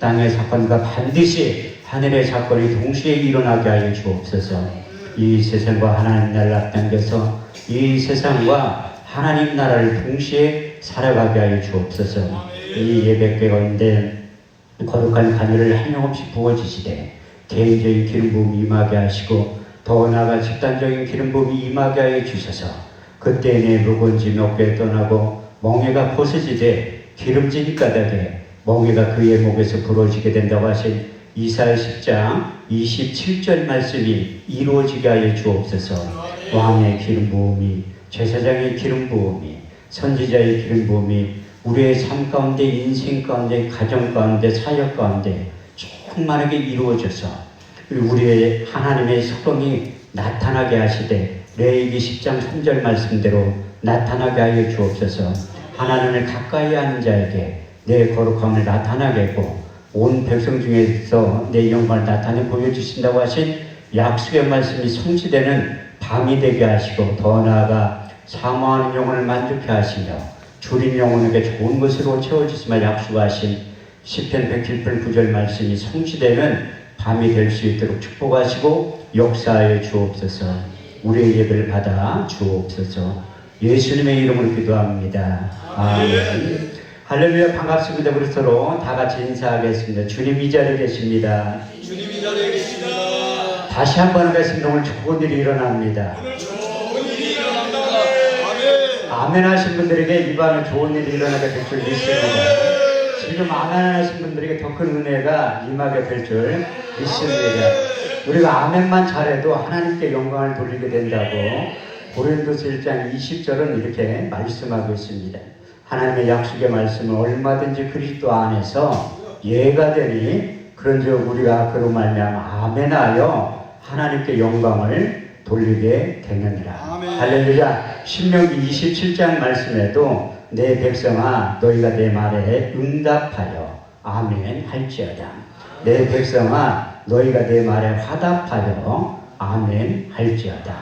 땅의 사건과 반드시 하늘의 사건이 동시에 일어나게 하여 주옵소서. 이 세상과 하나님 나라를 앞당겨서 이 세상과 하나님 나라를 동시에 살아가게 하여 주옵소서. 이 예배 가운데 거룩한 간유를 한용없이 부어주시되 개인적인 기름 부음이 임하게 하시고 더 나아가 집단적인 기름 부음이 임하게 하여 주셔서 그때 내 묵은지 몇 떠나고 멍에가 벗어지되 기름진 까닭에 멍에가 그의 목에서 부러지게 된다고 하신 이사야 10장 27절 말씀이 이루어지게 하여 주옵소서. 왕의 기름 부음이, 제사장의 기름 부음이, 선지자의 기름 부음이 우리의 삶 가운데, 인생 가운데, 가정 가운데, 사역 가운데 충만하게 이루어져서 우리의 하나님의 속성이 나타나게 하시되 레위기 10장 3절 말씀대로 나타나게 하여 주옵소서. 하나님을 가까이 하는 자에게 내 거룩함을 나타나게 하고 온 백성 중에서 내 영광을 나타내 보여주신다고 하신 약속의 말씀이 성취되는 밤이 되게 하시고 더 나아가 사모하는 영혼을 만족해 하시며 줄인 영혼에게 좋은 것으로 채워주시며 약속하신 시편 107편 9절 말씀이 성취되는 밤이 될 수 있도록 축복하시고 역사하여 주옵소서. 우리의 예배를 받아 주옵소서. 예수님의 이름으로 기도합니다. 아멘. 할렐루야. 반갑습니다. 우리 서로 다 같이 인사하겠습니다. 주님 이 자리에 계십니다. 주님 이 자리에 계십니다. 다시 한번 하겠습니다. 오늘 좋은 일이 일어납니다. 오늘 좋은 일이 일어납니다. 아멘. 아멘 하신 분들에게 이 밤에 좋은 일이 일어나게 될 줄 믿습니다. 지금 아멘 하신 분들에게 더 큰 은혜가 임하게 될 줄 믿습니다. 우리가 아멘만 잘해도 하나님께 영광을 돌리게 된다고 고린도서 1장 20절은 이렇게 말씀하고 있습니다. 하나님의 약속의 말씀은 얼마든지 그리스도 안에서 예가 되니 그런즉 우리가 그로 말미암아 아멘하여 하나님께 영광을 돌리게 되느니라. 할렐루야. 신명기 27장 말씀에도 내 백성아 너희가 내 말에 응답하여 아멘 할지어다. 내 백성아 너희가 내 말에 화답하여 아멘 할지어다.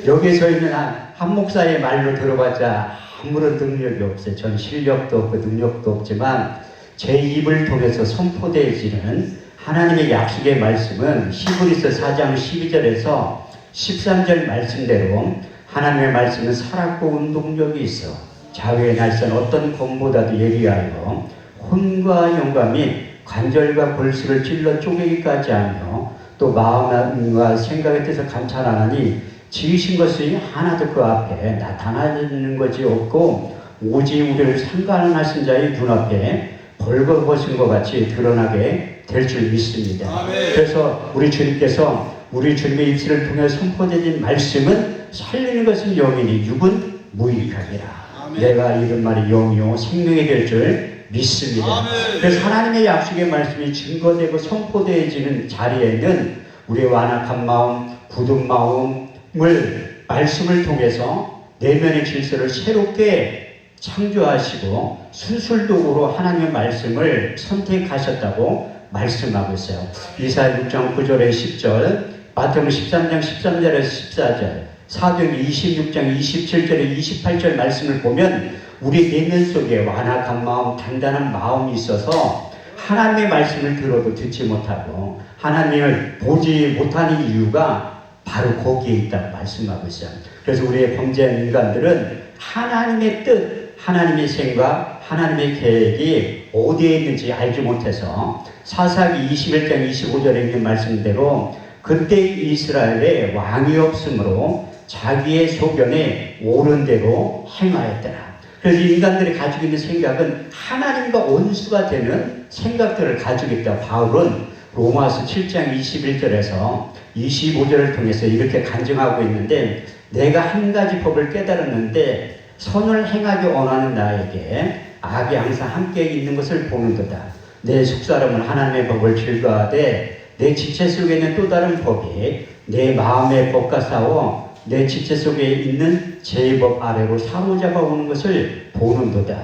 여기에 서 있는 한 목사의 말로 들어봤자 아무런 능력이 없어요. 전 실력도 없고 능력도 없지만 제 입을 통해서 선포되어지는 하나님의 약속의 말씀은 히브리서 4장 12절에서 13절 말씀대로 하나님의 말씀은 살았고 운동력이 있어 자유의 날선 어떤 검보다도 예리하여 혼과 영감이 관절과 골수를 찔러 쪼개기까지 하며 또 마음과 생각의 뜻을 감찰하나니 지으신 것이 하나도 그 앞에 나타나는 것이 없고 오직 우리를 상관하신 자의 눈앞에 벌거벗은 것 같이 드러나게 될 줄 믿습니다. 아멘. 그래서 우리 주님께서 우리 주님의 입술을 통해 선포되는 말씀은 살리는 것은 영이니 육은 무익하리라. 내가 이런 말이 영이요 생명이 될 줄 믿습니다. 아멘. 그래서 하나님의 약속의 말씀이 증거되고 선포되어지는 자리에는 우리의 완악한 마음, 굳은 마음을 말씀을 통해서 내면의 질서를 새롭게 창조하시고 수술도구로 하나님의 말씀을 선택하셨다고 말씀하고 있어요. 이사야 6장 9절에 10절, 마태복음 13장 13절에서 14절, 사도행전 26장 27절에 28절 말씀을 보면 우리 내면 속에 완악한 마음, 단단한 마음이 있어서 하나님의 말씀을 들어도 듣지 못하고 하나님을 보지 못하는 이유가 바로 거기에 있다고 말씀하고 있어요. 그래서 우리의 범죄한 인간들은 하나님의 뜻, 하나님의 생각, 하나님의 계획이 어디에 있는지 알지 못해서 사사기 21장 25절에 있는 말씀대로 그때 이스라엘에 왕이 없으므로 자기의 소견에 옳은 대로 행하였더라. 그래서 인간들이 가지고 있는 생각은 하나님과 원수가 되는 생각들을 가지고 있다. 바울은 로마서 7장 21절에서 25절을 통해서 이렇게 간증하고 있는데 내가 한 가지 법을 깨달았는데 선을 행하기 원하는 나에게 악이 항상 함께 있는 것을 보는도다. 내 속사람은 하나님의 법을 즐거워하되 내 지체 속에 있는 또 다른 법이 내 마음의 법과 싸워 내 지체 속에 있는 제 법 아래로 사로잡아 오는 것을 보는도다.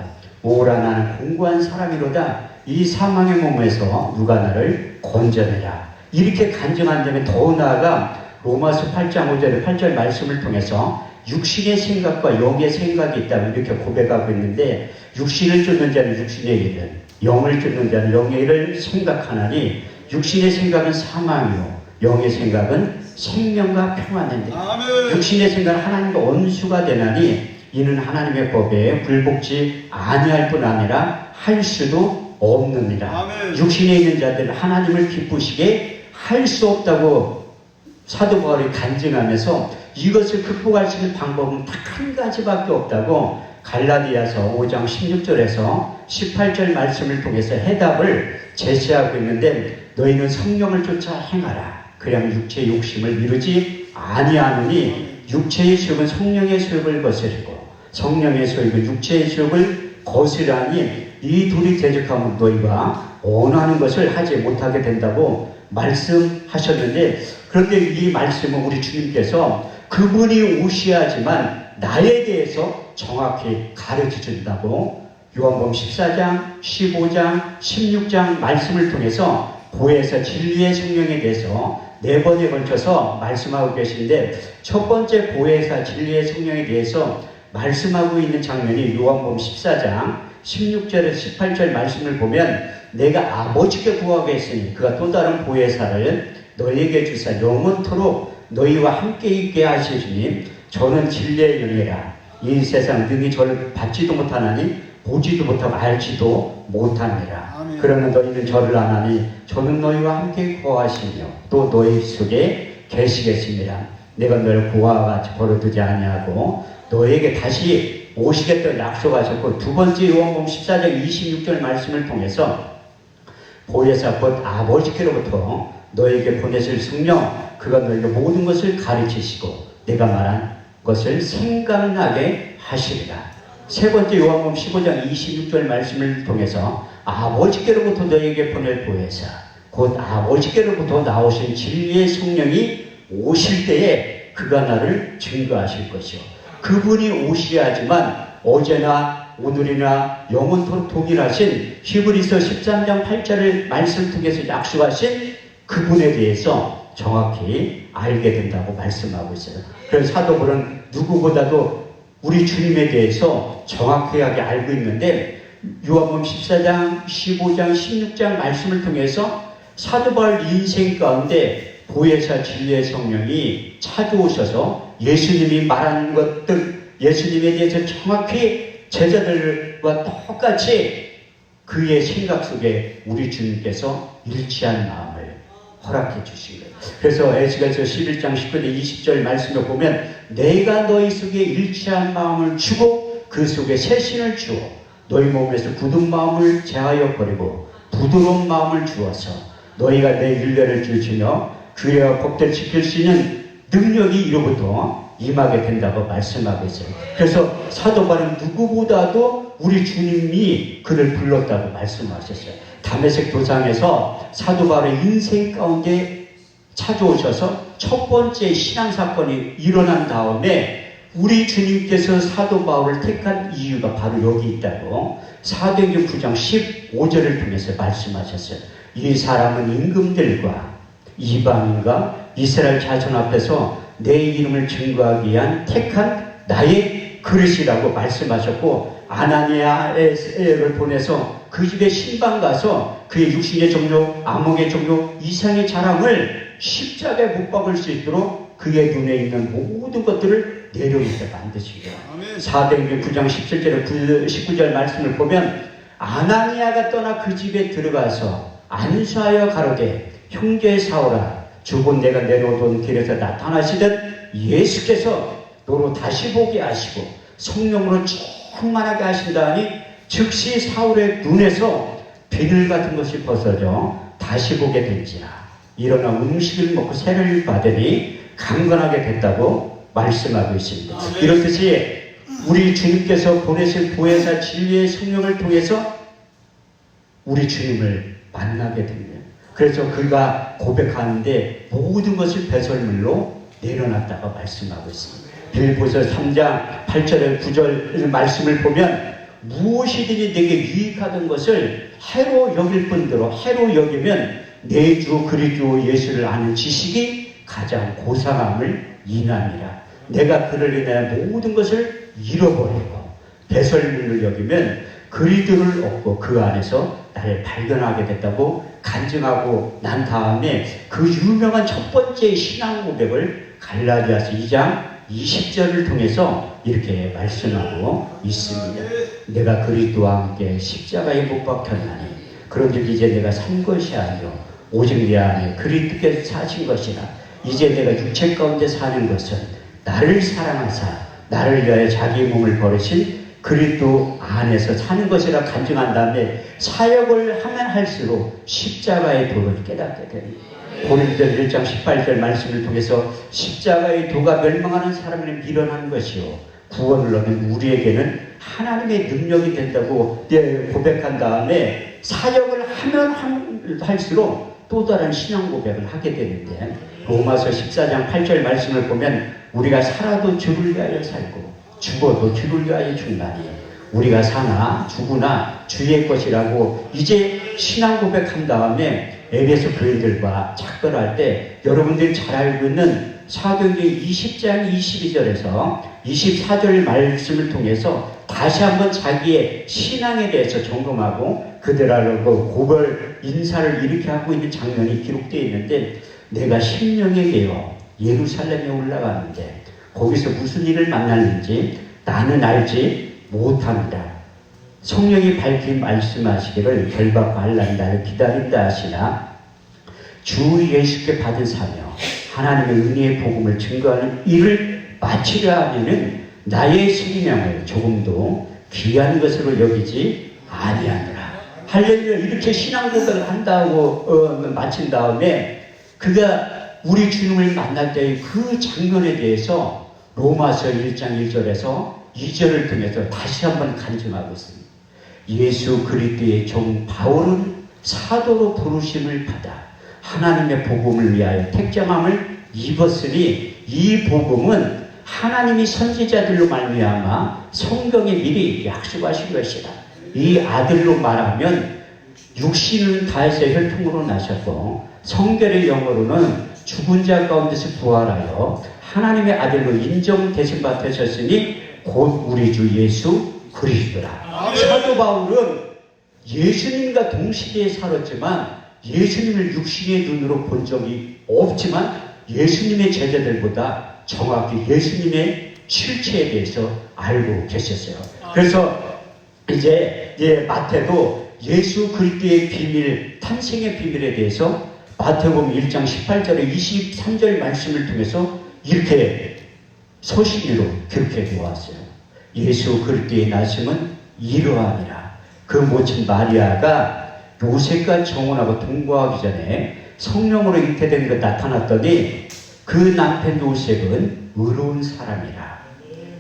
오라 나는 공고한 사람이로다. 이 사망의 몸에서 누가 나를 건져내라. 이렇게 간증한다면 더 나아가 로마서 8장 5절의 8절 말씀을 통해서 육신의 생각과 영의 생각이 있다고 이렇게 고백하고 있는데 육신을 쫓는 자는 육신의 일은 영을 쫓는 자는 영의 일을 생각하나니 육신의 생각은 사망이요 영의 생각은 생명과 평안인데 아멘. 육신의 생각은 하나님과 원수가 되나니 이는 하나님의 법에 불복지 아니할 뿐 아니라 할 수도 없느니라. 아멘. 육신에 있는 자들은 하나님을 기쁘시게 할 수 없다고 사도 바울이 간증하면서 이것을 극복할 수 있는 방법은 딱 한 가지밖에 없다고 갈라디아서 5장 16절에서 18절 말씀을 통해서 해답을 제시하고 있는데 너희는 성령을 쫓아 행하라. 그냥 육체의 욕심을 미루지 아니하느니 육체의 수욕은 성령의 수욕을 거스리고 성령의 수욕은 육체의 수욕을 거스르니 이 둘이 대적하면 너희가 원하는 것을 하지 못하게 된다고 말씀하셨는데 그런데 이 말씀은 우리 주님께서 그분이 오시야지만 나에 대해서 정확히 가르쳐 준다고 요한복음 14장, 15장, 16장 말씀을 통해서 보혜사 진리의 성령에 대해서 4번에 걸쳐서 말씀하고 계신데 첫 번째 보혜사 진리의 성령에 대해서 말씀하고 있는 장면이 요한복음 14장 16절에서 18절 말씀을 보면 내가 아버지께 구하겠으니 그가 또 다른 보혜사를 너희에게 주사 영원토록 너희와 함께 있게 하시니 저는 진리의 영이라 이 세상 능히 저를 받지도 못하나니 보지도 못하고 알지도 못하니라. 아멘. 그러면 너희는 저를 아나니 저는 너희와 함께 구하시며 또 너희 속에 계시겠습니다. 내가 너를 구하와 같이 버려두지 아니하고 너에게 다시 오시겠다고 약속하셨고 두 번째 요한복음 14장 26절 말씀을 통해서 보혜사 곧 아버지께로부터 너에게 보내실 성령 그가 너에게 모든 것을 가르치시고 내가 말한 것을 생각나게 하시리라. 세 번째 요한복음 15장 26절 말씀을 통해서 아버지께로부터 너에게 보낼 보혜사 곧 아버지께로부터 나오신 진리의 성령이 오실 때에 그가 나를 증거하실 것이요 그분이 오시야지만 어제나 오늘이나 영원토록 동일하신 히브리서 13장 8절을 말씀 통해서 약속하신 그분에 대해서 정확히 알게 된다고 말씀하고 있어요. 그래서 사도 바울은 누구보다도 우리 주님에 대해서 정확하게 알고 있는데 요한복음 14장, 15장, 16장 말씀을 통해서 사도 바울 인생 가운데 보혜사 진리의 성령이 찾아오셔서 예수님이 말하는 것들 예수님에 대해서 정확히 제자들과 똑같이 그의 생각 속에 우리 주님께서 일치한 마음을 허락해 주신 거예요. 그래서 에스겔서 11장 19절 20절 말씀을 보면 내가 너희 속에 일치한 마음을 주고 그 속에 새신을 주어 너희 몸에서 굳은 마음을 제하여 버리고 부드러운 마음을 주어서 너희가 내 율례를 지키며 그래야 법대로 지킬 수 있는 능력이 이로부터 임하게 된다고 말씀하고 있어요. 그래서 사도 바울은 누구보다도 우리 주님이 그를 불렀다고 말씀하셨어요. 다메섹 도상에서 사도 바울의 인생 가운데 찾아오셔서 첫 번째 신앙 사건이 일어난 다음에 우리 주님께서 사도 바울을 택한 이유가 바로 여기 있다고 사도행전 9장 15절을 통해서 말씀하셨어요. 이 사람은 임금들과 이방인과 이스라엘 자손 앞에서 내 이름을 증거하기 위한 택한 나의 그릇이라고 말씀하셨고 아나니아를 보내서 그 집에 신방 가서 그의 육신의 종료, 암흑의 종료, 이상의 자랑을 십자가에 못 박을 수 있도록 그의 눈에 있는 모든 것들을 내려놓게 만드신 거예요. 사도행전 9장 17절, 19절 말씀을 보면 아나니아가 떠나 그 집에 들어가서 안수하여 가로되 형제 사오라 주곧 내가 내려오던 길에서 나타나시듯 예수께서 너로 다시 보게 하시고 성령으로 충만하게 하신다니 즉시 사울의 눈에서 비늘 같은 것이 벗어져 다시 보게 된지라 일어나 음식을 먹고 세를 받으니 강건하게 됐다고 말씀하고 있습니다. 이렇듯이 우리 주님께서 보내신 보혜사 진리의 성령을 통해서 우리 주님을 만나게 됩니다. 그래서 그가 고백하는데 모든 것을 배설물로 내려놨다고 말씀하고 있습니다. 빌보서 3장 8절에 9절 말씀을 보면 무엇이든지 내게 유익하던 것을 해로 여길 뿐더러 해로 여기면 내 주 그리스도 예수를 아는 지식이 가장 고상함을 인함이라. 내가 그를 인하여 모든 것을 잃어버리고 배설물로 여기면 그리스도를 얻고 그 안에서 나를 발견하게 됐다고 간증하고 난 다음에 그 유명한 첫 번째 신앙 고백을 갈라디아서 2장 20절을 통해서 이렇게 말씀하고 있습니다. 내가 그리스도와 함께 십자가에 못 박혔나니 그런즉 이제 내가 산 것이 아니요 오직 내 안에 그리스도께서 사신 것이라. 이제 내가 육체 가운데 사는 것은 나를 사랑하사 나를 위하여 자기 몸을 버리신 그리스도 안에서 사는 것이라 간증한 다음에 사역을 하면 할수록 십자가의 도를 깨닫게 됩니다. 고린도서 1장 18절 말씀을 통해서 십자가의 도가 멸망하는 사람을 밀어난 것이요 구원을 얻는 우리에게는 하나님의 능력이 된다고 고백한 다음에 사역을 하면 할수록 또 다른 신앙 고백을 하게 되는데 로마서 14장 8절 말씀을 보면 우리가 살아도 주를 위하여 살고 죽어도 주를 위하여 죽나니 우리가 사나 죽으나 주의 것이라고 이제 신앙 고백한 다음에 에베소 교인들과 작별할 때 여러분들이 잘 알고 있는 사도행전 20장 22절에서 24절 말씀을 통해서 다시 한번 자기의 신앙에 대해서 점검하고 그들하고 고별 인사를 이렇게 하고 있는 장면이 기록되어 있는데 내가 심령에 대어 예루살렘에 올라가는데 거기서 무슨 일을 만났는지 나는 알지 못합니다. 성령이 밝히 말씀하시기를 결박과 한란이 나를 기다린다 하시나 주 예수께 받은 사명 하나님의 은혜의 복음을 증거하는 일을 마치려 하면은 나의 생명을 조금도 귀한 것으로 여기지 아니하노라. 할렐루야. 이렇게 신앙 고백을 한다고 마친 다음에 그가 우리 주님을 만날 때의 그 장면에 대해서 로마서 1장 1절에서 2절을 통해서 다시 한번 간증하고 있습니다. 예수 그리스도의 종 바울은 사도로 부르심을 받아 하나님의 복음을 위하여 택정함을 입었으니 이 복음은 하나님이 선지자들로 말미암아 성경에 미리 약속하신 것이다. 이 아들로 말하면 육신은 다윗의 혈통으로 나셨고 성결의 영어로는 죽은 자 가운데서 부활하여 하나님의 아들로 인정되신 바 되셨으니 곧 우리 주 예수 그리스도라. 사도 바울은 예수님과 동시대에 살았지만 예수님을 육신의 눈으로 본 적이 없지만 예수님의 제자들보다 정확히 예수님의 실체에 대해서 알고 계셨어요. 그래서 이제 마태도 예수 그리스도의 비밀, 탄생의 비밀에 대해서 마태복음 1장 18절에 23절 말씀을 통해서 이렇게 소신으로 기록해 놓았어요. 예수 그리스도의 나심은 이러하니라. 그 모친 마리아가 요셉과 정혼하고 동거하기 전에 성령으로 잉태된 것 나타났더니 그 남편 요셉은 의로운 사람이라.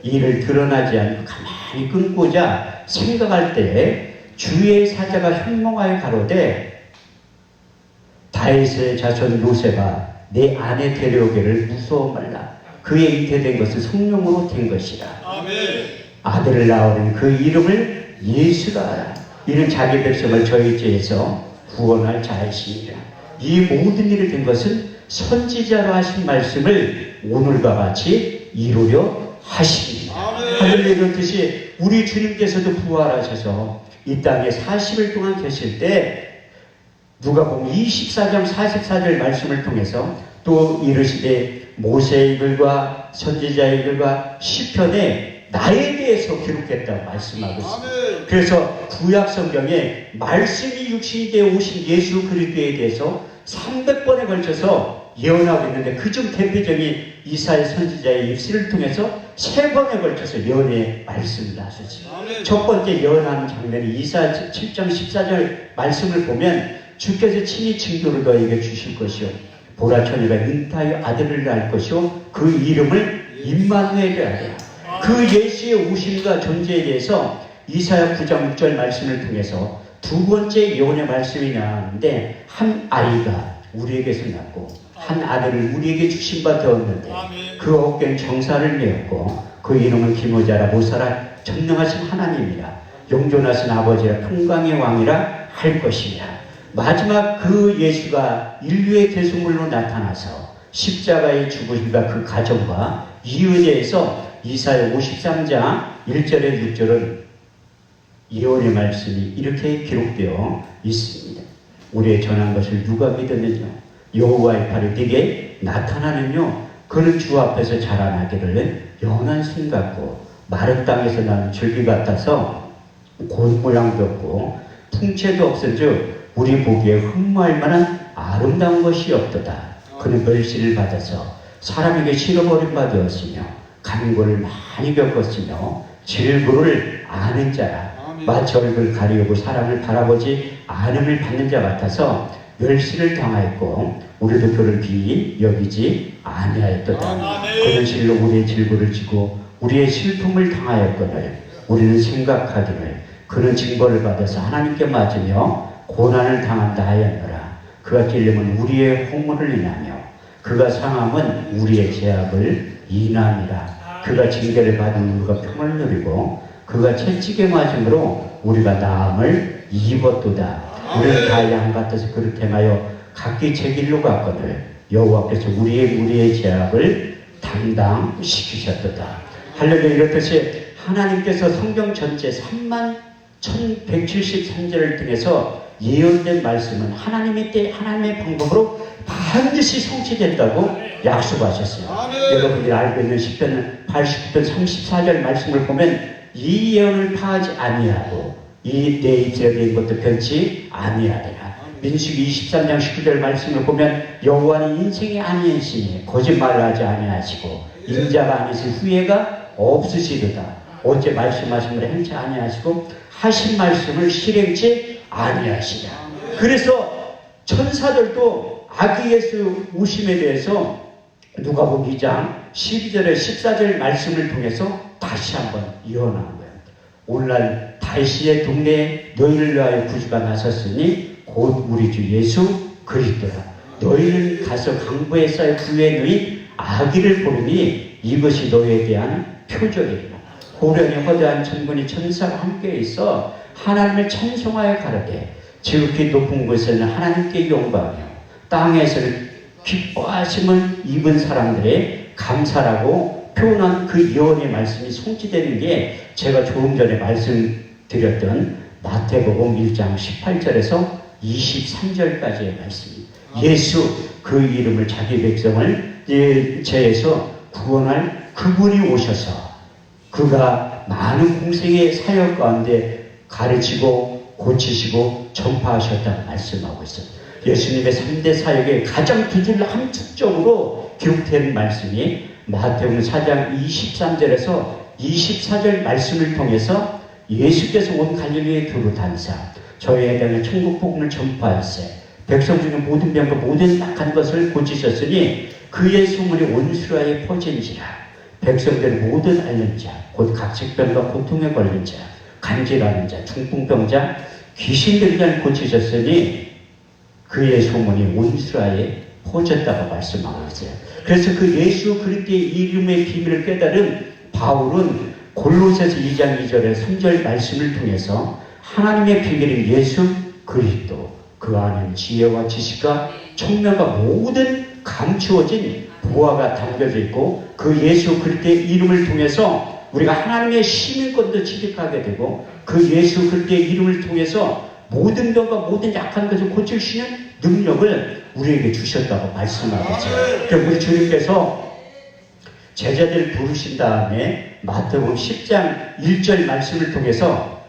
이를 드러나지 않고 가만히 끊고자 생각할 때 주의 사자가 현몽하여 가로되 다윗의 자손 요셉아 내 아내 데려오기를 무서워 말라. 그의 잉태된 것은 성령으로 된 것이라. 아멘. 아들을 낳으는 그 이름을 예수라 하라. 이는 자기 백성을 저희 죄에서 구원할 자이시니라. 이 모든 일을 된 것은 선지자로 하신 말씀을 오늘과 같이 이루려 하십니다. 하늘에 이렇듯이 우리 주님께서도 부활하셔서 이 땅에 40일 동안 계실 때 누가복음 24장 44절 말씀을 통해서 또 이르시되 모세의 글과 선지자의 글과 시편에 나에 대해서 기록했다고 말씀하고 있습니다. 그래서 구약 성경에 말씀이 육신이 되어 오신 예수 그리스도에 대해서 300번에 걸쳐서 예언하고 있는데 그중 대표적인 이사야 선지자의 입술을 통해서 3번에 걸쳐서 예언의 말씀을 하셨죠. 첫 번째 예언하는 장면이 이사야 7장 14절 말씀을 보면 주께서 친히 징조를 너에게 주실 것이요 보라 처녀가 잉타하여 아들을 낳을 것이요 그 이름을 임마누엘이라 하리라. 그 예수의 오심과 존재에 대해서 이사야 9장 6절 말씀을 통해서 두 번째 예언의 말씀이 나왔는데 한 아이가 우리에게서 낳고 한 아들을 우리에게 주신 바 되었는데 그 어깨는 정사를 메었고 그 이름은 기모자라 모사라 전능하신 하나님이라 영존하신 아버지라 평강의 왕이라 할 것이라. 마지막 그 예수가 인류의 대속물로 나타나서 십자가의 죽으심과 그 가정과 이유에 대해서 이사야 53장 1절에 6절은 예언의 말씀이 이렇게 기록되어 있습니다. 우리의 전한 것을 누가 믿었느냐? 여호와의 팔이 네게 나타나는요. 그는 주 앞에서 자라나기를 연한 순 같고 마른 땅에서 나는 줄기 같아서 골 모양도 없고 풍채도 없은즉 우리 보기에 흠모할 만한 아름다운 것이 없도다. 그는 멸시를 받아서 사람에게 실어버린 바 되었으며 간고를 많이 겪었으며 질고를 아는 자라. 마치 얼굴 가리우고 사람을 바라보지 않음을 받는 자 같아서 멸시를 당하였고 우리도 그를 비히 여기지 아니하였도다. 그는 실로 우리의 질고를 지고 우리의 슬픔을 당하였거늘 우리는 생각하기를 그는 징벌을 받아서 하나님께 맞으며 고난을 당한다 하였노라. 그가 찔림은 우리의 허물을 인하며 그가 상함은 우리의 죄악을 인함이라. 그가 징계를 받은 우리가 평을 누리고 그가 채찍에 맞음으로 우리가 나음을 입었도다. 우리는 다 양 같아서 그를 행하여 각기 제 길로 갔거늘 여호와께서 우리의 죄악을 담당시키셨도다. 할렐루야. 이렇듯이 하나님께서 성경 전체 31,173절을 통해서 예언된 말씀은 하나님의 때 하나님의 방법으로 반드시 성취된다고 약속하셨어요. 여러분들이 알고 있는 시편 89편 34절 말씀을 보면 이 예언을 파하지 아니하고 이 내 입술에 된 것도 변치 아니하리라. 민수기 23장 19절 말씀을 보면 여호와는 인생이 아니시니 거짓말을 하지 아니하시고 인자가 아니신 후회가 없으시도다. 어째 말씀하신 걸 행치 아니하시고 하신 말씀을 실행치 아니하시냐. 그래서 천사들도 아기 예수 오심에 대해서 누가복음 2장 12절에 14절 말씀을 통해서 다시 한번 예언한 거예요. 오늘날 다윗의 동네에 너희를 위하여 구주가 나섰으니 곧 우리 주 예수 그리스도라. 너희는 가서 강보에 쌓여 구에 누인 아기를 보르니 이것이 너희에 대한 표적이라. 고련히 허대한 천군이 천사가 함께 있어 하나님을 찬송하여 가르되 지극히 높은 곳에는 하나님께 영광이요 땅에서는 기뻐하심을 입은 사람들의 감사라고 표현한 그 예언의 말씀이 성취되는 게 제가 조금 전에 말씀드렸던 마태복음 1장 18절에서 23절까지의 말씀입니다. 예수 그 이름을 자기 백성을 죄에서 구원할 그분이 오셔서 그가 많은 공생의 사역 가운데 가르치고 고치시고 전파하셨다고 말씀하고 있어요. 예수님의 3대 사역의 가장 두 줄 함축적으로 기록된 말씀이 마태복음 4장 23절에서 24절 말씀을 통해서 예수께서 온 갈릴리에 두루 다니사 저희에 대한 천국 복음을 전파하세 백성 중에 모든 병과 모든 악한 것을 고치셨으니 그의 소문이 온 수라에 퍼진지라. 백성들의 모든 앓는 자 곧 각식병과 고통에 걸린 자 간질하는 자 중풍병자 귀신 들린 자를 고치셨으니 그의 소문이 온 수라에 퍼졌다고 말씀하고 있어요. 그래서 그 예수 그리스도의 이름의 비밀을 깨달은 바울은 골로새서 2장 2절에 3절 말씀을 통해서 하나님의 비밀인 예수 그리스도 그 안에 지혜와 지식과 총명과 모든 감추어진 보화가 담겨져 있고 그 예수 그리스도의 이름을 통해서 우리가 하나님의 시민권도 취득하게 되고 그 예수 그리스도의 이름을 통해서 모든 병과 모든 약한 것을 고칠 수 있는 능력을 우리에게 주셨다고 말씀하고 있어요. 그러니까 우리 주님께서 제자들 부르신 다음에 마태복음 10장 1절 말씀을 통해서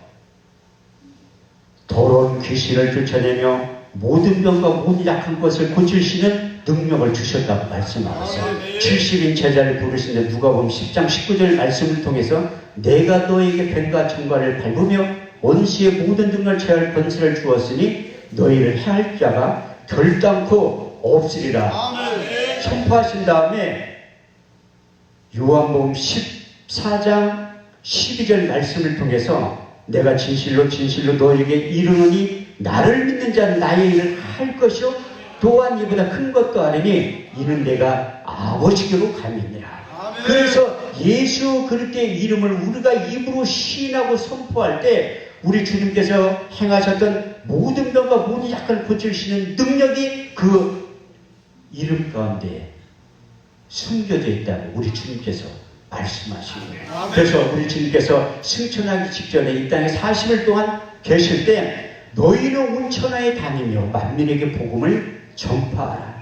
더러운 귀신을 쫓아내며 모든 병과 모든 약한 것을 고칠 수 있는 능력을 주셨다고 말씀하고 있어요. 70인 제자를 부르시는 누가복음 10장 19절 말씀을 통해서 내가 너에게 뱀과 청과를 밟으며 원수의 모든 등을 제할 권세를 주었으니 너희를 해할 자가 결단코 없으리라. 선포하신 다음에 요한복음 14장 12절 말씀을 통해서 내가 진실로 진실로 너에게 이르노니 나를 믿는 자는 나의 일을 할 것이요 또한 이보다 큰 것도 아니니 이는 내가 아버지께로 가미니라. 그래서 예수 그리스도의 이름을 우리가 입으로 시인하고 선포할 때 우리 주님께서 행하셨던 모든 병과 모든 약을 고칠 수 있는 능력이 그 이름 가운데 숨겨져 있다고 우리 주님께서 말씀하신 거예요. 그래서 우리 주님께서 승천하기 직전에 이 땅에 40일 동안 계실 때 너희는 온 천하에 다니며 만민에게 복음을 전파하라.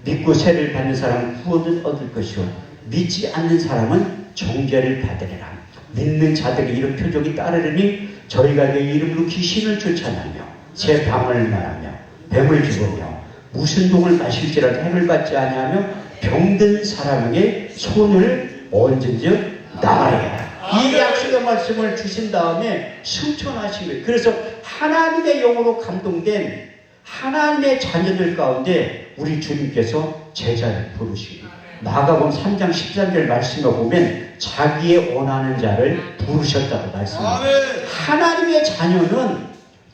믿고 세를 받는 사람은 구원을 얻을 것이요 믿지 않는 사람은 정죄를 받으리라. 믿는 자들이 이런 표적이 따르리니 저희가 내 이름으로 귀신을 쫓아내며 새 방언을 말하며 뱀을 죽으며 무슨 독을 마실지라도 해를 받지 아니하며 병든 사람에게 손을 얹은즉 나아야. 이 약속의 말씀을 주신 다음에 승천하신 거예요. 그래서 하나님의 영으로 감동된 하나님의 자녀들 가운데 우리 주님께서 제자를 부르시고 마가복음 3장 13절 말씀을 보면 자기의 원하는 자를 부르셨다고 말씀합니다. 하나님의 자녀는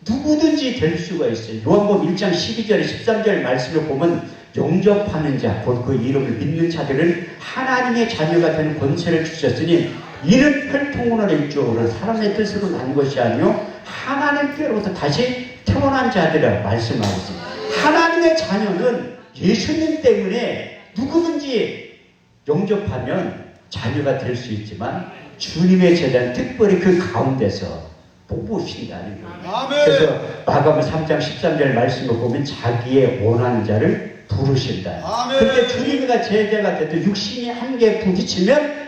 누구든지 될 수가 있어요. 요한복음 1장 12절 13절 말씀을 보면 영접하는 자, 곧 그 이름을 믿는 자들은 하나님의 자녀가 되는 권세를 주셨으니 이는 혈통으로 일적으로 사람의 뜻으로 난 것이 아니요 하나님께로부터 다시 태어난 자들이라고 말씀하고 있습니다. 하나님의 자녀는 예수님 때문에 누구든지 영접하면 자녀가 될 수 있지만 주님의 제자는 특별히 그 가운데서 뽑으신다는 거예요. 그래서 마가복음 3장 13절 말씀을 보면 자기의 원하는 자를 부르신다. 그런데 주님과 제자가 돼도 육신이 한계에 부딪히면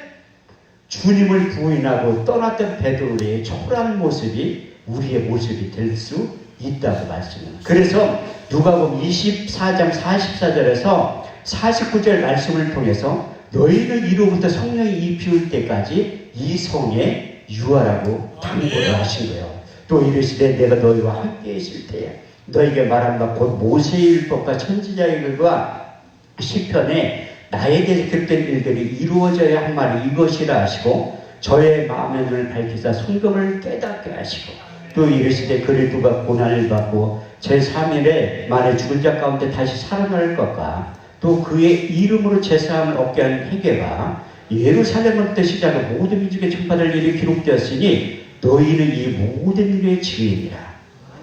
주님을 부인하고 떠났던 베드로의 초라한 모습이 우리의 모습이 될 수 있다고 말씀합니다. 그래서 누가복음 24장 44절에서 49절 말씀을 통해서 너희는 이로부터 성령이 입히울 때까지 이 성에 유하라고 당부를 하신 거예요. 또 이르시되 내가 너희와 함께 있을 때에 너희에게 말한 바 곧 모세의 율법과 선지자의 글과 시편에 나에 대해서 기록된 일들이 이루어져야 한 말이 이것이라 하시고 저의 마음의 눈을 밝히사 성경을 깨닫게 하시고 또 이르시되 그를 누가 고난을 받고 제3일에 만에 죽은 자 가운데 다시 살아날 것과 또 그의 이름으로 제사함을 얻게 하는 회개가 예루살렘부터 시작해 모든 민족에 전파될 일이 기록되었으니 너희는 이 모든 일의 증인이라.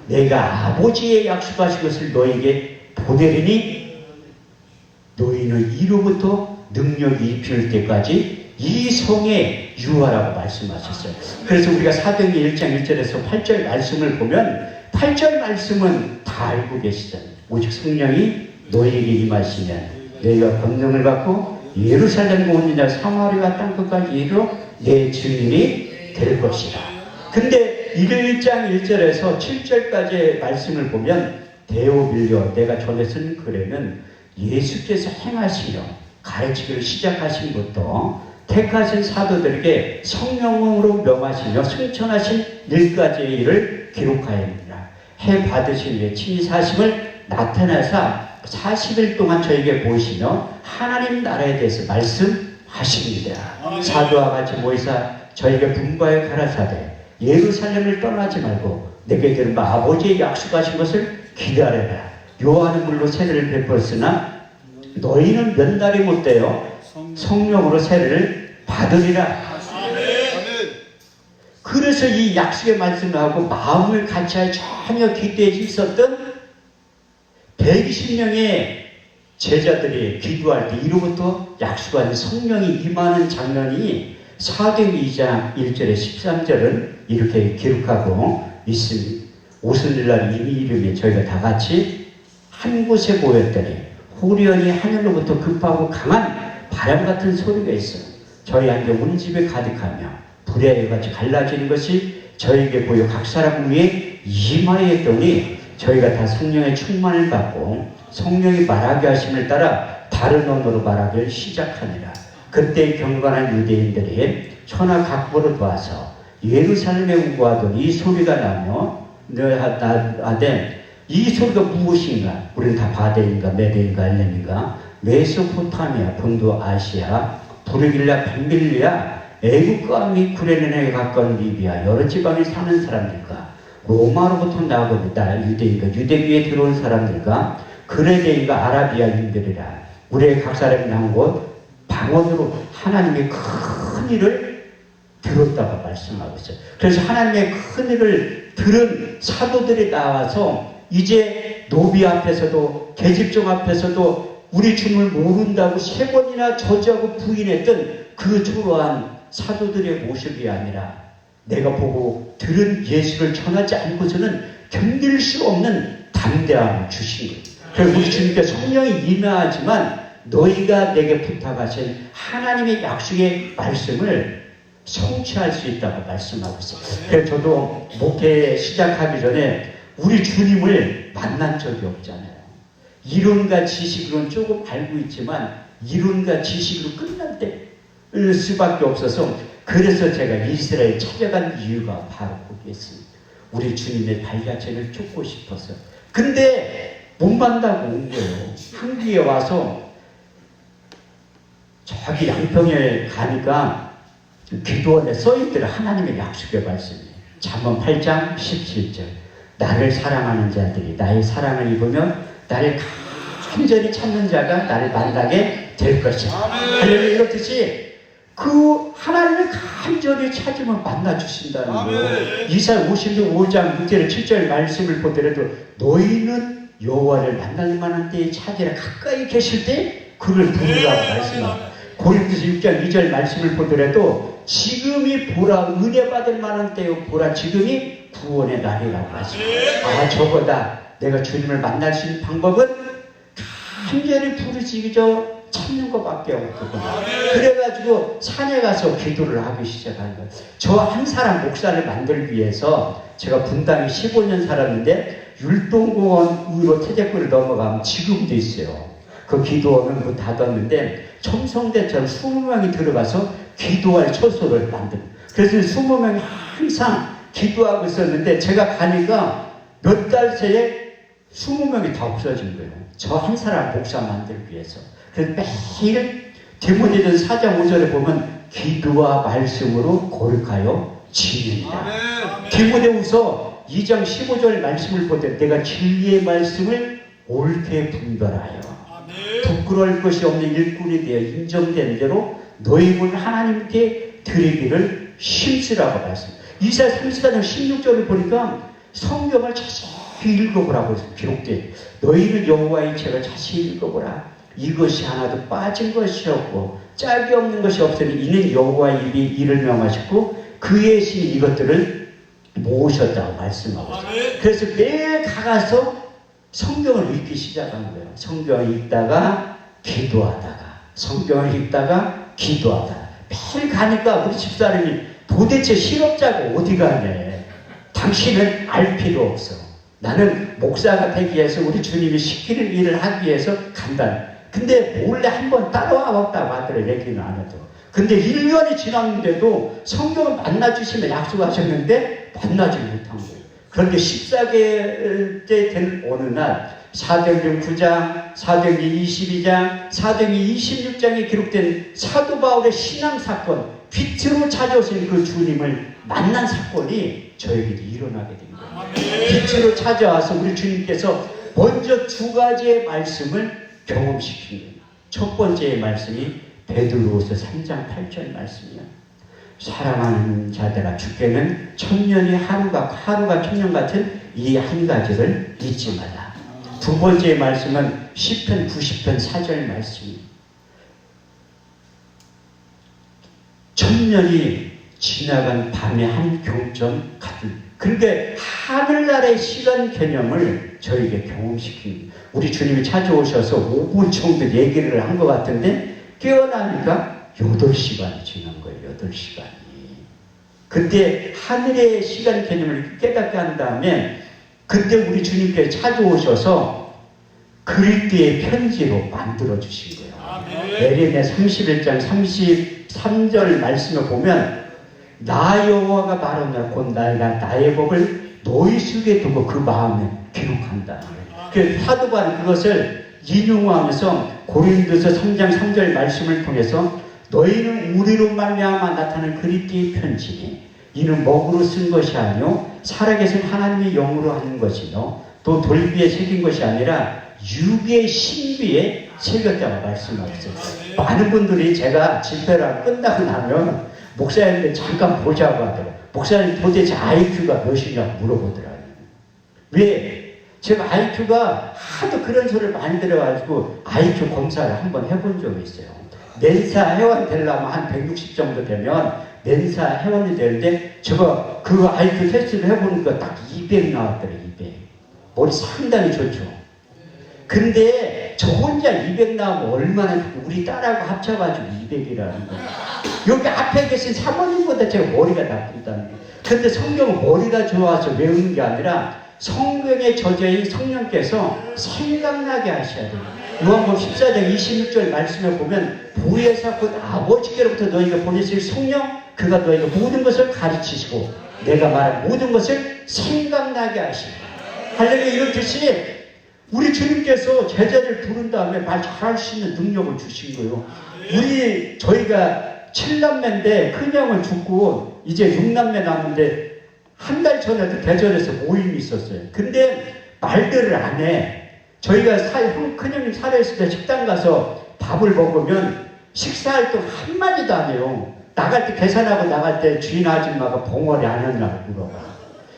내가 아버지의 약속하신 것을 너희에게 보내리니 너희는 이로부터 능력이 입힐 때까지 이 성에 유하라고 말씀하셨어요. 그래서 우리가 사도행전 1장 1절에서 8절 말씀을 보면 8절 말씀은 다 알고 계시잖아요. 오직 성령이 너희에게 임하시면 너희가 권능을 받고 예루살렘 온 유다 사마리아 땅끝까지 이르러 내 증인이 될 것이라. 근데 1장 1절에서 7절까지의 말씀을 보면 데오빌려 내가 전에 쓴 글에는 예수께서 행하시며 가르치기를 시작하신 것도 택하신 사도들에게 성령으로 명하시며 승천하신 일까지의 일을 기록하였느니라. 해 받으신 후에 친히 사심을 나타내사 40일 동안 저에게 보이시며 하나님 나라에 대해서 말씀하십니다. 사도와 같이 모이사 저에게 분부하여 가라사대 예루살렘을 떠나지 말고 내게 들은 바 아버지의 약속하신 것을 기다려라. 요한은 물로 세례를 베풀었으나 너희는 몇 날이 못되어 성령으로 세례를 받으리라. 그래서 이 약속의 말씀을 하고 마음을 같이하여 전혀 기대해 있었던 120명의 제자들이 기도할 때 이로부터 약속한 성령이 임하는 장면이 사도행전 2장 1절에 13절은 이렇게 기록하고 있습니다. 오순절날 이미 이름에 저희가 다 같이 한 곳에 모였더니 호련히 하늘로부터 급하고 강한 바람 같은 소리가 있어 저희 안에 온 집에 가득하며 불의 같이 갈라지는 것이 저에게 보여 각 사람 위에 임하였더니 저희가 다 성령의 충만을 받고 성령이 말하게 하심을 따라 다른 언어로 말하기를 시작하니라. 그때 경건한 유대인들이 천하 각부로 도와서 예루살렘에 우거하더니 이 소리가 나며 나되 이 소리가 무엇인가? 우리는 다 바데인가 메데인가 엘렘인가 메소포타미아 본도 아시아 부르길라 벤빌리아 애국과 및 구레네에 가까운 리비아 여러 지방에 사는 사람들과 로마로부터 나오고 유대인과 유대교에 들어온 사람들과 그레데인과 아라비아인들이라 우리의 각 사람이 나온 곳 방언으로 하나님의 큰 일을 들었다고 말씀하고 있어요. 그래서 하나님의 큰 일을 들은 사도들이 나와서 이제 노비 앞에서도 계집종 앞에서도 우리 주님을 모른다고 3번이나 저주하고 부인했던 그 초라한 사도들의 모습이 아니라 내가 보고 들은 예수를 전하지 않고서는 견딜 수 없는 담대함을 주신 거예요. 그래서 우리 주님께 성령이 임하지만 너희가 내게 부탁하신 하나님의 약속의 말씀을 성취할 수 있다고 말씀하고 있어요. 그래서 저도 목회 시작하기 전에 우리 주님을 만난 적이 없잖아요. 이론과 지식으로는 조금 알고 있지만 이론과 지식으로 끝날 수밖에 없어서 그래서 제가 이스라엘 찾아간 이유가 바로 거기였습니다. 우리 주님의 발자취를 쫓고 싶어서. 근데 못 만나고 온 거예요. 한국에 와서 저기 양평에 가니까 기도원에 써있더라. 하나님의 약속의 말씀이. 잠언 8장 17절. 나를 사랑하는 자들이 나의 사랑을 입으면 나를 간절히 찾는 자가 나를 만나게 될 것이야. 할렐루야. 이렇듯이 그 하나님을 간절히 찾으면 만나주신다는 거예요. 이사야 55장 6절 7절 말씀을 보더라도 너희는 여호와를 만날 만한 때에 찾으라. 가까이 계실 때 그를 부르라고 말씀합니다. 고린도서 6장 2절 말씀을 보더라도 지금이 보라. 은혜 받을 만한 때요 보라. 지금이 구원의 날이라고 말씀합니다. 아, 저보다 내가 주님을 만날 수 있는 방법은 간절히 부르짖어 찾는 것밖에 없거든요. 그래가지고 산에 가서 기도를 하기 시작한 거예요. 저 한 사람 목사를 만들기 위해서 제가 분당에 15년 살았는데 율동공원으로 태제구를 넘어가면 지금도 있어요. 그 기도원은 문 닫았는데 첨성대처럼 20명이 들어가서 기도할 처소를 만든. 그래서 20명이 항상 기도하고 있었는데 제가 가니까 몇 달 새에 20명이 다 없어진 거예요. 저 한 사람 목사 만들기 위해서. 그래서 매일 디모데전 4장 5절에 보면 기도와 말씀으로 거룩하여 지낸다. 디모데후서 2장 15절 말씀을 보되 내가 진리의 말씀을 옳게 분별하여 부끄러울 것이 없는 일꾼이 되어 인정된 대로 너희 문 하나님께 드리기를 힘쓰라고 말씀. 이사야 34장 16절을 보니까 성경을 자세히 읽어보라고 기록돼. 너희는 여호와의 책을 자세히 읽어보라. 이것이 하나도 빠진 것이 없고 짝이 없는 것이 없으니 이는 여호와의 입이 이를 명하셨고 그의 신이 이것들을 모으셨다고 말씀하고 있어요. 그래서 매일 가서 성경을 읽기 시작한 거예요. 성경을 읽다가 기도하다가 성경을 읽다가 기도하다가 매일 가니까 우리 집사람이 도대체 실업자가 어디 가냐. 당신은 알 필요 없어. 나는 목사가 되기 위해서 우리 주님이 시키는 일을 하기 위해서 간다. 근데 몰래 한번 따라와봤다고 하더래. 얘기는 안 해도. 근데 1년이 지났는데도 성경을 만나주시면 약속하셨는데 만나지 못한 거예요. 그런데 14개 때 된 어느 날 사도행전 9장, 사도행전 22장, 사도행전 26장에 기록된 사도 바울의 신앙사건, 빛으로 찾아오신 그 주님을 만난 사건이 저에게도 일어나게 된 거예요. 빛으로 찾아와서 우리 주님께서 먼저 2가지의 말씀을 경험시킨 거예요. 첫 번째의 말씀이 베드로후서 3장 8절 말씀이에요. 사랑하는 자들아 주께는 천년이 하루가 천년 같은 이 한 가지를 잊지 말라. 두 번째의 말씀은 시편 90편 4절 말씀이에요. 천년이 지나간 밤의 한 경점 같은. 그런데 하늘나라의 시간 개념을 저에게 경험시킵니다. 우리 주님이 찾아오셔서 5분 정도 얘기를 한 것 같은데 깨어나니까 8시간이 지난 거예요. 8시간이. 그때 하늘의 시간 개념을 깨닫게 한 다음에 그때 우리 주님께 찾아오셔서 그리스도의 편지로 만들어주신 거예요. 예레미야 31장 33절 말씀을 보면 나 여호와가 말하며 곧 나이가 나의 법을 너희 속에 두고 그 마음에 기록한다. 그 사도 바울은 그것을 인용하면서 고린도서 3장 3절 말씀을 통해서 너희는 우리로 말미암아 나타난 그리스도의 편지니 이는 먹으로 쓴 것이 아니요 살아계신 하나님의 영으로 하는 것이요 또 돌비에 새긴 것이 아니라 육의 신비에 새겼다고 말씀하고 있어요. 많은 분들이 제가 집회를 끝나고 나면 목사님들 잠깐 보자고 하더라고요. 목사님 도대체 IQ가 몇이냐고 물어보더라고요. 왜? 제가 IQ가 하도 그런 소리를 많이 들어가지고 IQ 검사를 한번 해본 적이 있어요. 멘사 회원 되려면 한 160 정도 되면 멘사 회원이 되는데 제가 그 IQ 테스트를 해보니까 딱 200 나왔더래요. 200. 머리 상당히 좋죠. 근데 저 혼자 200 나오면 얼마나 좋고 우리 딸하고 합쳐가지고 200이라는 거예요. 여기 앞에 계신 사모님보다 제가 머리가 나쁘다는 거예요. 근데 성경은 머리가 좋아서 외우는 게 아니라 성경의 저자인 성령께서 생각나게 하셔야 돼요. 요한복음 14장 26절 말씀에 보면 보혜사 곧 아버지께로부터 너희가 보내실 성령 그가 너희가 모든 것을 가르치시고 내가 말한 모든 것을 생각나게 하시고 할렐루야. 이런 뜻이 우리 주님께서 제자를 부른 다음에 말 잘할 수 있는 능력을 주신 거예요. 저희가 7남매인데 큰형은 죽고 이제 6남매 남는데 한 달 전에도 대전에서 모임이 있었어요. 근데 말들을 안 해. 저희가 큰형님 살아있을 때 식당 가서 밥을 먹으면 식사할 때 한마디도 안 해요. 나갈 때 계산하고 나갈 때 주인 아줌마가 봉어리 안 했냐고 물어봐.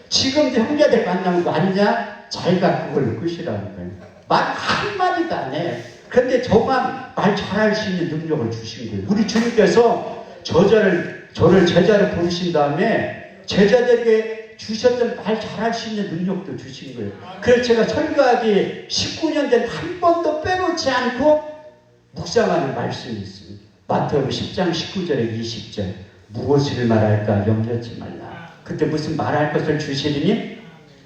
지금도 형제들 만나면 왔냐? 자기가 그걸 끝이라는 거예요. 말 한마디도 안 해. 근데 저만 말 잘할 수 있는 능력을 주신 거예요. 우리 주님께서 저를 제자를 부르신 다음에 제자들에게 주셨던 말 잘할 수 있는 능력도 주신 거예요. 그래서 제가 설교하기 19년 된 한 번도 빼놓지 않고 묵상하는 말씀이 있습니다. 마태복음 10장 19절에 20절 무엇을 말할까 염려치 말라. 그때 무슨 말할 것을 주시리니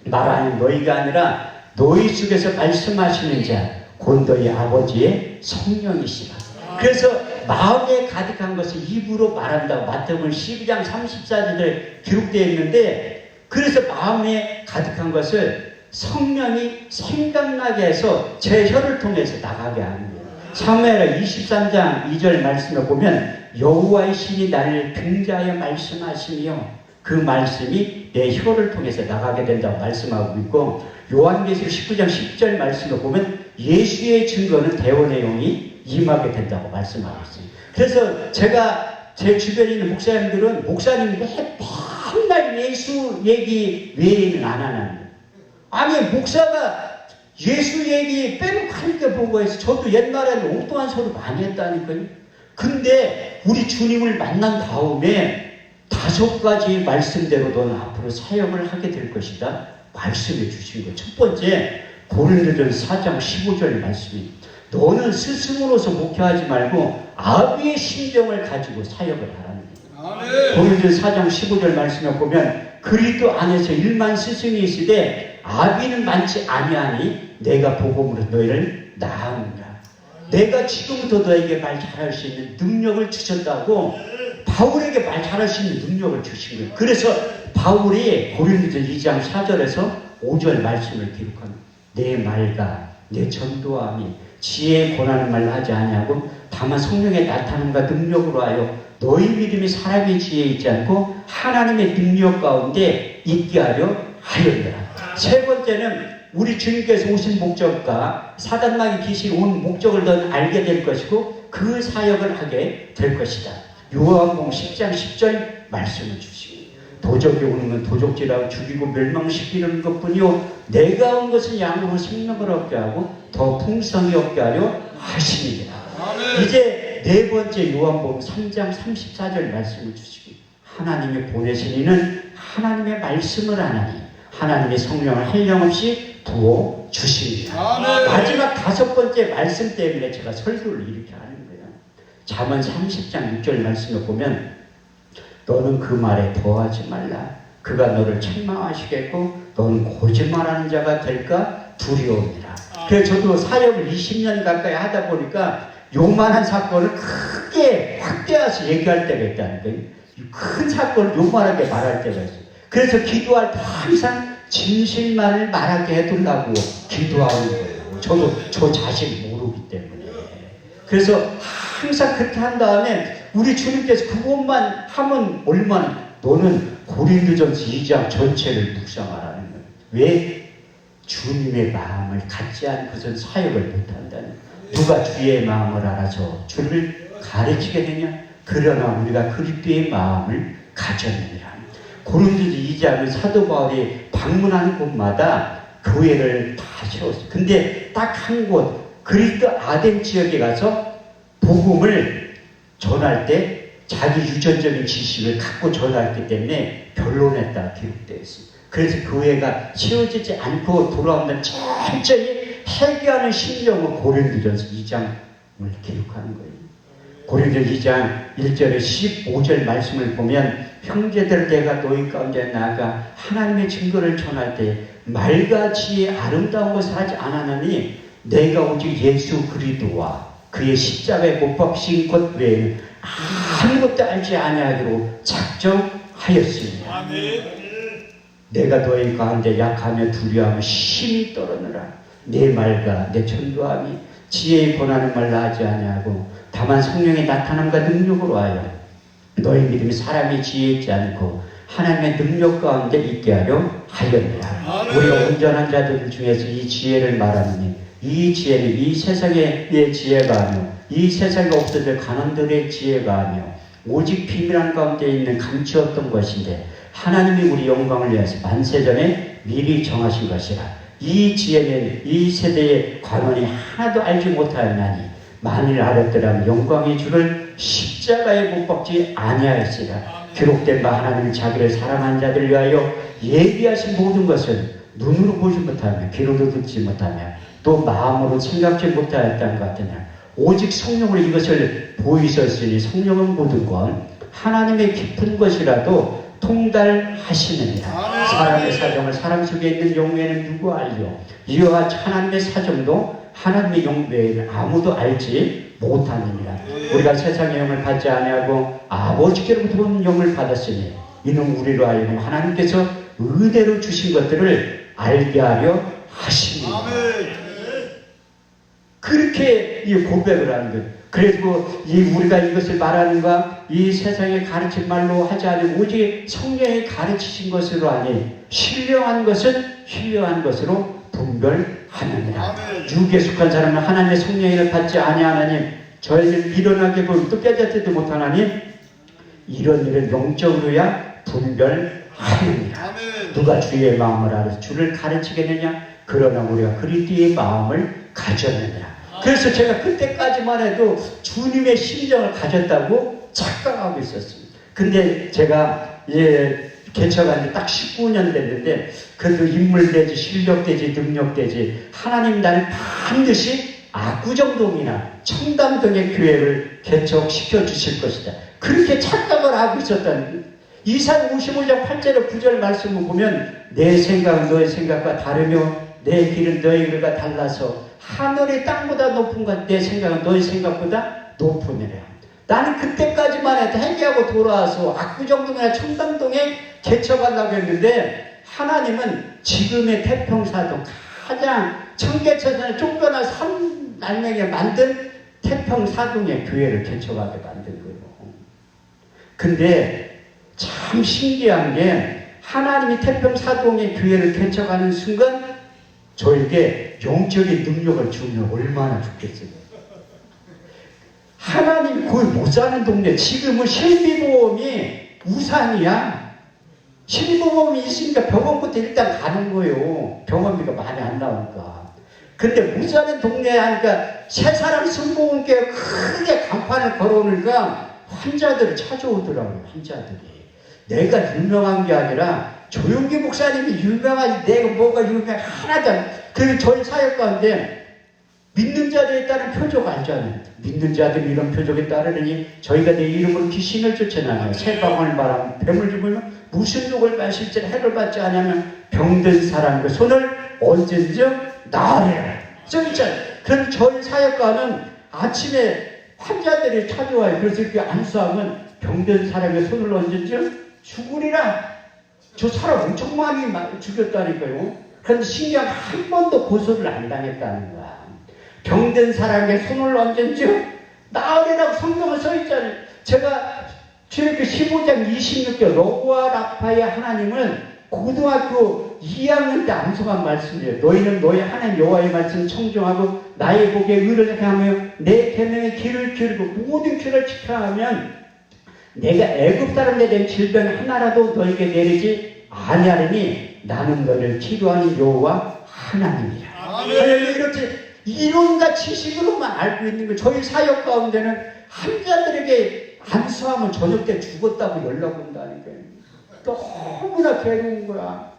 말하는 너희가 아니라 너희 속에서 말씀하시는 자 곧 너희 아버지의 성령이시라. 그래서 마음에 가득한 것을 입으로 말한다고 마태복음 12장 34절에 기록되어 있는데 그래서 마음에 가득한 것을 성령이 생각나게 해서 제 혀를 통해서 나가게 하는 거예요. 사무엘하 23장 2절 말씀을 보면 여호와의 신이 나를 등자하여 말씀하시며 그 말씀이 내 혀를 통해서 나가게 된다고 말씀하고 있고 요한계시록 19장 10절 말씀을 보면 예수의 증거는 대원의 영이 임하게 된다고 말씀하고 있어요. 그래서 제가 제 주변에 있는 목사님들은 목사님이 맨날 예수 얘기 외에는 안 하는 거예요. 아니 목사가 예수 얘기 빼놓고 하니까 보고 해서 저도 옛날에는 엉뚱한 소리 많이 했다니까요. 근데 우리 주님을 만난 다음에 5가지 말씀대로 너는 앞으로 사역을 하게 될 것이다 말씀해 주신 거예요. 첫 번째 고린도전서 4장 15절 말씀이 너는 스승으로서 목회하지 말고 아비의 심정을 가지고 사역을 하라는 거예요. 고린도전서 4장 15절 말씀에 보면 그리스도 안에서 일만 스승이 있으되 아비는 많지 아니하니 내가 복음으로 너희를 낳았느니라. 내가 지금부터 너에게 말 잘할 수 있는 능력을 주셨다고 바울에게 말 잘할 수 있는 능력을 주신 거예요. 그래서 바울이 고린도전서 2장 4절에서 5절 말씀을 기록합니다. 내 말과 내 전도함이 지혜에 권하는 말을 하지 아니하고 다만 성령의 나타남과 능력으로 하여 너희 믿음이 사람의 지혜에 있지 않고 하나님의 능력 가운데 있게 하려 하였더라. 세 번째는 우리 주님께서 오신 목적과 사단마귀 귀신이 온 목적을 넌 알게 될 것이고 그 사역을 하게 될 것이다. 요한복음 10장 10절 말씀을 주시고 도적이 오는 건 도적질하고 죽이고 멸망시키는 것뿐이요 내가 온 것은 양으로 생명을 얻게 하고 더 풍성히 얻게 하려 하시니라. 이제 네 번째 요한복음 3장 34절 말씀을 주시고 하나님이 보내신 이는 하나님의 말씀을 하나니 하나님의 성령을 한량없이 부어 주십니다. 마지막 5번째 말씀 때문에 제가 설교를 이렇게 하는 거예요. 잠언 30장 6절 말씀을 보면 너는 그 말에 더하지 말라. 그가 너를 책망하시겠고 너는 거짓말하는 자가 될까 두려움이라. 그래서 저도 사역을 20년 가까이 하다 보니까 요만한 사건을 크게 확대해서 얘기할 때가 있다는 거예요. 큰 사건을 요만하게 말할 때가 있어요. 그래서 기도할 때 항상 진실만을 말하게 해두려고 기도하는 거예요. 저도 저 자신 모르기 때문에. 그래서 항상 그렇게 한 다음에 우리 주님께서 그것만 하면 얼마나 너는 고린도전서 2장 전체를 묵상하라는 거예요. 왜? 주님의 마음을 갖지 않고선 사역을 못한다는 거예요. 누가 주의 마음을 알아서 주를 가르치게 되냐? 그러나 우리가 그리스도의 마음을 가졌느니라. 고린도전서 2장은 사도 바울이 방문하는 곳마다 교회를 다 세웠어요. 근데 딱 한 곳 그리스도 아덴 지역에 가서 복음을 전할 때 자기 유전적인 지식을 갖고 전했기 때문에 변론했다 기록되어 있습니다. 그래서 교회가 세워지지 않고 돌아오는 천천히 회개하는 심령을 고린도전서 2장을 기록하는 거예요. 고린도전서 2장 1절에 15절 말씀을 보면 형제들 내가 너희 가운데 나아가 하나님의 증거를 전할 때 말과 지혜의 아름다운 것을 하지 않았느니 내가 오직 예수 그리스도와 그의 십자가에 못 박힌 것 외에는 아무것도 알지 아니하기로 작정하였습니다. 아멘. 내가 너희 가운데 약하며 두려워하며 심히 떨어느라 내 말과 내 전도함이 지혜의 권하는 말로 하지 아니하고 다만 성령의 나타남과 능력으로 하여 너희 믿음이 사람의 지혜에 있지 않고 하나님의 능력 가운데 있게 하려 하였느라. 우리가 온전한 자들 중에서 이 지혜를 말하느니 이 지혜는 이 세상의 지혜가 아니요 이 세상에 없어질 간원들의 지혜가 아니요 오직 비밀한 가운데 있는 감추었던 것인데 하나님이 우리 영광을 위해서 만세전에 미리 정하신 것이라. 이 지혜는 이 세대의 관원이 하나도 알지 못하였나니 만일 알았더라면 영광의 주를 십자가에 못 박지 아니하였으리라. 기록된 바 하나님은 자기를 사랑한 자들 위하여 예비하신 모든 것을 눈으로 보지 못하며 귀로도 듣지 못하며 또 마음으로 생각지 못하였다는 것 같으나 오직 성령으로 이것을 보이셨으니 성령은 모든 건 하나님의 깊은 것이라도 통달하시느니라. 사람의 사정을 사람 속에 있는 영외에는 누구 알려? 이와 하나님의 사정도 하나님의 영외에는 아무도 알지 못하느니라. 우리가 세상의 영을 받지 아니하고 아버지께로부터 온 영을 받았으니 이는 우리로 하여금 하나님께서 은혜로 주신 것들을 알게 하려 하십니다. 그렇게 고백을 하는 거예요. 그리고 우리가 이것을 말하는가 이 세상의 가르친 말로 하지 않으면 오직 성령이 가르치신 것으로 하니 신령한 것은 신령한 것으로 분별하느니라. 육에 속한 사람은 하나님의 성령을 받지 아니하나니 저희를 미련하게 보고 또 깨닫지도 못하나니 이런 일은 영적으로야 분별하느니라. 누가 주의 마음을 알아서 주를 가르치겠느냐? 그러나 우리가 그리스도의 마음을 가졌느니라. 그래서 제가 그때까지만 해도 주님의 심정을 가졌다고 착각하고 있었습니다. 근데 제가 개척한 지 딱 19년 됐는데 그래도 인물되지 실력되지 능력되지 하나님 나를 반드시 압구정동이나 청담동의 교회를 개척시켜 주실 것이다. 그렇게 착각을 하고 있었다는 이사야 55장 8절에 9절 말씀을 보면 내 생각은 너의 생각과 다르며 내 길은 너의 길과 달라서 하늘이 땅보다 높은 것 내 생각은 너의 생각보다 높으니라. 나는 그때까지만 해도 회개하고 돌아와서 압구정동이나 청담동에 개척하려고 했는데 하나님은 지금의 태평사동 가장 청계천선에 쫓겨난 산 날명에 만든 태평사동의 교회를 개척하게 만든 거예요. 근데 참 신기한 게 하나님이 태평사동의 교회를 개척하는 순간 저에게 영적인 능력을 주면 얼마나 좋겠어요. 하나님 거의 못 사는 동네 지금은 실비보험이 우산이야. 실비보험이 있으니까 병원부터 일단 가는 거예요. 병원비가 많이 안 나오니까. 근데 못 사는 동네 하니까 세 사람 승보원께 크게 간판을 걸어오니까 환자들이 찾아오더라고요. 환자들이. 내가 유명한 게 아니라 조용기 목사님이 유명하지 내가 뭐가 유명해 하나도 안. 그리고 저희 사역 가운데 믿는 자들에 따른 표적 알잖아요. 믿는 자들이 이런 표적에 따르니 저희가 내 이름으로 귀신을 쫓아나며 새방울 말하면 뱀을 죽으면 무슨 욕을 마실지 해를 받지 않으면 병든 사람의 손을 언제든지 나으리라. 저 있잖아요. 그럼 저희 사역가는 아침에 환자들이 찾아와요. 그래서 이렇게 안수하면 병든 사람의 손을 언제든지 죽으리라. 저 사람 엄청 많이 죽였다니까요. 그런데 신기한 한 번도 고소를 안 당했다는 거야. 병든 사람의 손을 얹은즉 나으리라고 성경에 써있잖아요. 제가 출애굽기 15장 26절 로고와 라파의 하나님을 고등학교 2학년 때 암송한 말씀이에요. 너희는 너희 하나님 여호와의 말씀 청종하고 나의 복에 의를 행하며 내 계명의 길을 기르고 모든 길을 지켜하면 내가 애굽 사람들에 대한 질병 하나라도 너에게 내리지 아니하리니 나는 너를 치료하는 여호와 하나님이야. 아멘. 할렐루야. 이렇게 이론과 지식으로만 알고 있는 거. 저희 사역 가운데는 환자들에게 안수하면 저녁 때 죽었다고 연락 온다니까요. 너무나 괴로운 거야.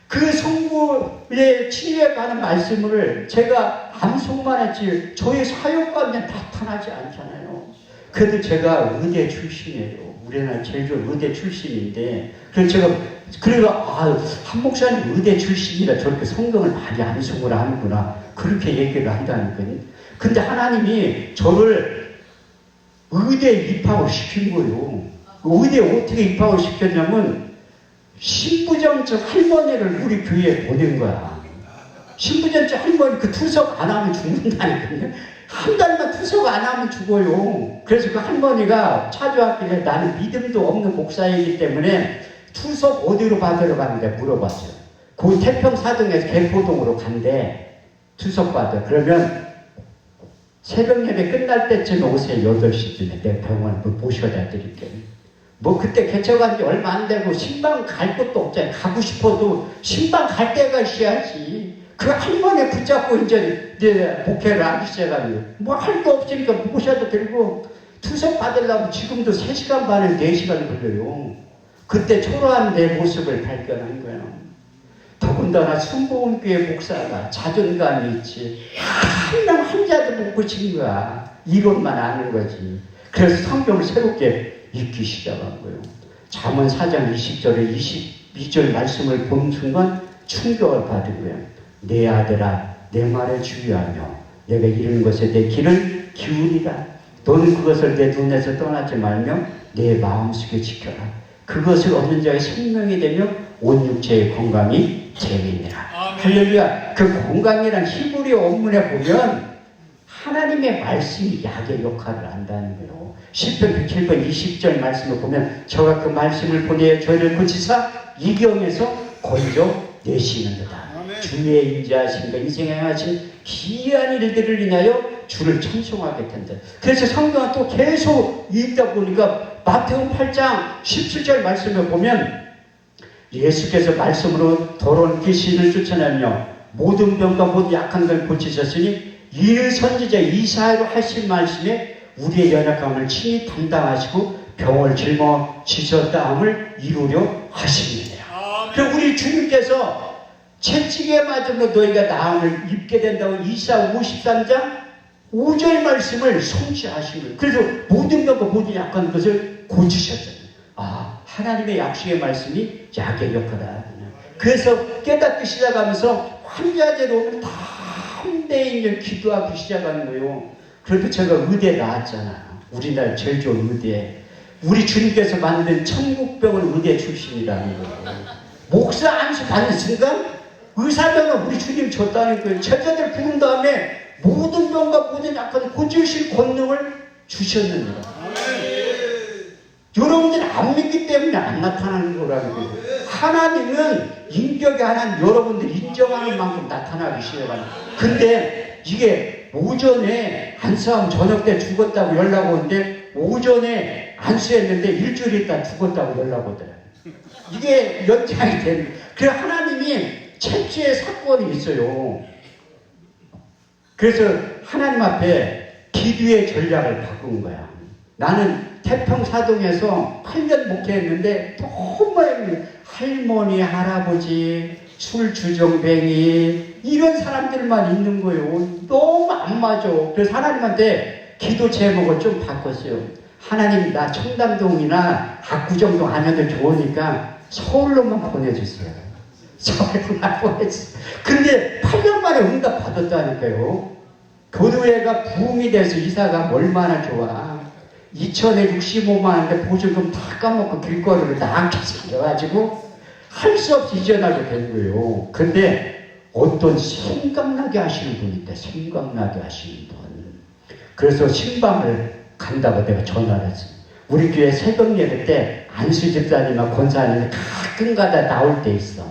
그 성부의 치유에 관한 말씀을 제가 암송만 했지 저희 사역 가운데 나타나지 않잖아요. 그래도 제가 의대 출신이에요. 우리나라 제일 좋은 의대 출신인데, 그래서 제가 한 목사님 의대 출신이라 저렇게 성경을 많이 암송을 하는구나, 그렇게 얘기를 한다니까요. 근데 하나님이 저를 의대에 입학을 시킨 거예요. 의대에 어떻게 입학을 시켰냐면 신부전증 할머니를 우리 교회에 보낸 거야. 신부전증 할머니 그 투석 안 하면 죽는다니까요. 한 달만 투석 안 하면 죽어요. 그래서 그 할머니가 찾아왔길래 나는 믿음도 없는 목사이기 때문에 투석 어디로 받으러 가는데 물어봤어요. 그 태평사동에서 개포동으로 간대. 투석 받아. 그러면 새벽 예배 끝날 때쯤에 오세요. 8시쯤에 내 병원에 모셔다 드릴게요. 뭐 그때 개척한 지 얼마 안 되고 신방 갈 곳도 없잖아요. 가고 싶어도 신방 갈 데가 있어야지. 그 할머니 붙잡고 이제 목회를 하기 시작하면 뭐 할 거 없으니까 모셔도 되고, 투석 받으려면 지금도 3시간 반에 4시간 걸려요. 그때 초라한 내 모습을 발견한 거예요. 더군다나 순복음교회 목사가 자존감이 있지. 한 명 한자도 못 고친 거야. 이것만 아는 거지. 그래서 성경을 새롭게 읽기 시작한 거예요. 잠언 4장 20절에 22절 말씀을 본 순간 충격을 받은 거예요. 내 아들아, 내 말에 주의하며 내가 이런 것에 내 귀를 기울이라. 너는 그것을 내 눈에서 떠나지 말며 내 마음속에 지켜라. 그것을 얻는 자의 생명이 되며 온 육체의 건강이 재미니라. 할렐루야. 그 건강이란 히브리 원문에 보면 하나님의 말씀이 약의 역할을 한다는 거예요. 시편 107편 20절 말씀을 보면 저가 그 말씀을 보내 저희를 고치사 이경에서 건져내시는도다. 주의 인자하심과 인생에 행하신 기이한 일들을 인하여 주를 찬송하게 된다. 그래서 성경은 또 계속 읽다 보니까 마태복음 8장 17절 말씀을 보면 예수께서 말씀으로 더러운 귀신을 쫓아내며 모든 병과 모든 약한 걸 고치셨으니 이 선지자 이사야로 하신 말씀에 우리의 연약함을 친히 담당하시고 병을 짊어지셨다함을 이루려 하십니다. 그리고 우리 주님께서 채찍에 맞음으로 너희가 나음을 입게 된다고 이사야 53장 5절 말씀을 성취하신 거예요. 그래서 모든 병과 모든 약한 것을 고치셨잖아요. 하나님의 약속의 말씀이 약의 역할을 하구나. 그래서 깨닫기 시작하면서 환자들 다 함대에 있는 기도하기 시작하는 거예요. 그래도 제가 의대에 나왔잖아요. 우리나라 제일 좋은 의대. 우리 주님께서 만든 천국병원 의대 출신이라는 거예요. 목사 안수 받는 순간 의사병은 우리 주님 줬다는 거예요. 제자들 부른 다음에 모든 병과 모든 약한 고치실 권능을 주셨느니라. 여러분들이 안 믿기 때문에 안 나타나는 거라는 거예요. 하나님은 인격의 하나님, 여러분들이 인정하는 만큼 나타나기 시작하는 거예요. 근데 이게 오전에 안수하면 저녁 때 죽었다고 연락 오는데 오전에 안수했는데 일주일 있다 죽었다고 연락 오더라고요. 이게 연장이 되는 거예요. 그래서 하나님이 채취의 사건이 있어요. 그래서 하나님 앞에 기도의 전략을 바꾼 거야. 나는 태평사동에서 8년 목회했는데 정말 할머니, 할아버지, 술주정뱅이 이런 사람들만 있는 거예요. 너무 안 맞아. 그래서 하나님한테 기도 제목을 좀 바꿨어요. 하나님, 나 청담동이나 압구정동 아녀들 좋으니까 서울로만 보내주세요. 서울로만 보내주세요. 근데 8년 만에 응답 받았다니까요. 교회가 부흥이 돼서 이사가 얼마나 좋아. 2천에 65만 원인데 보증금 다 까먹고 길거리를 나앉게 생겨가지고 할 수 없이 이전하게 된 거예요. 근데 어떤 생각나게 하시는 분이 있다. 생각나게 하시는 분. 그래서 신방을 간다고 내가 전화를 했어요. 우리 교회 새벽 예배 때 안수 집사님하고 권사님이 가끔가다 나올 때 있어.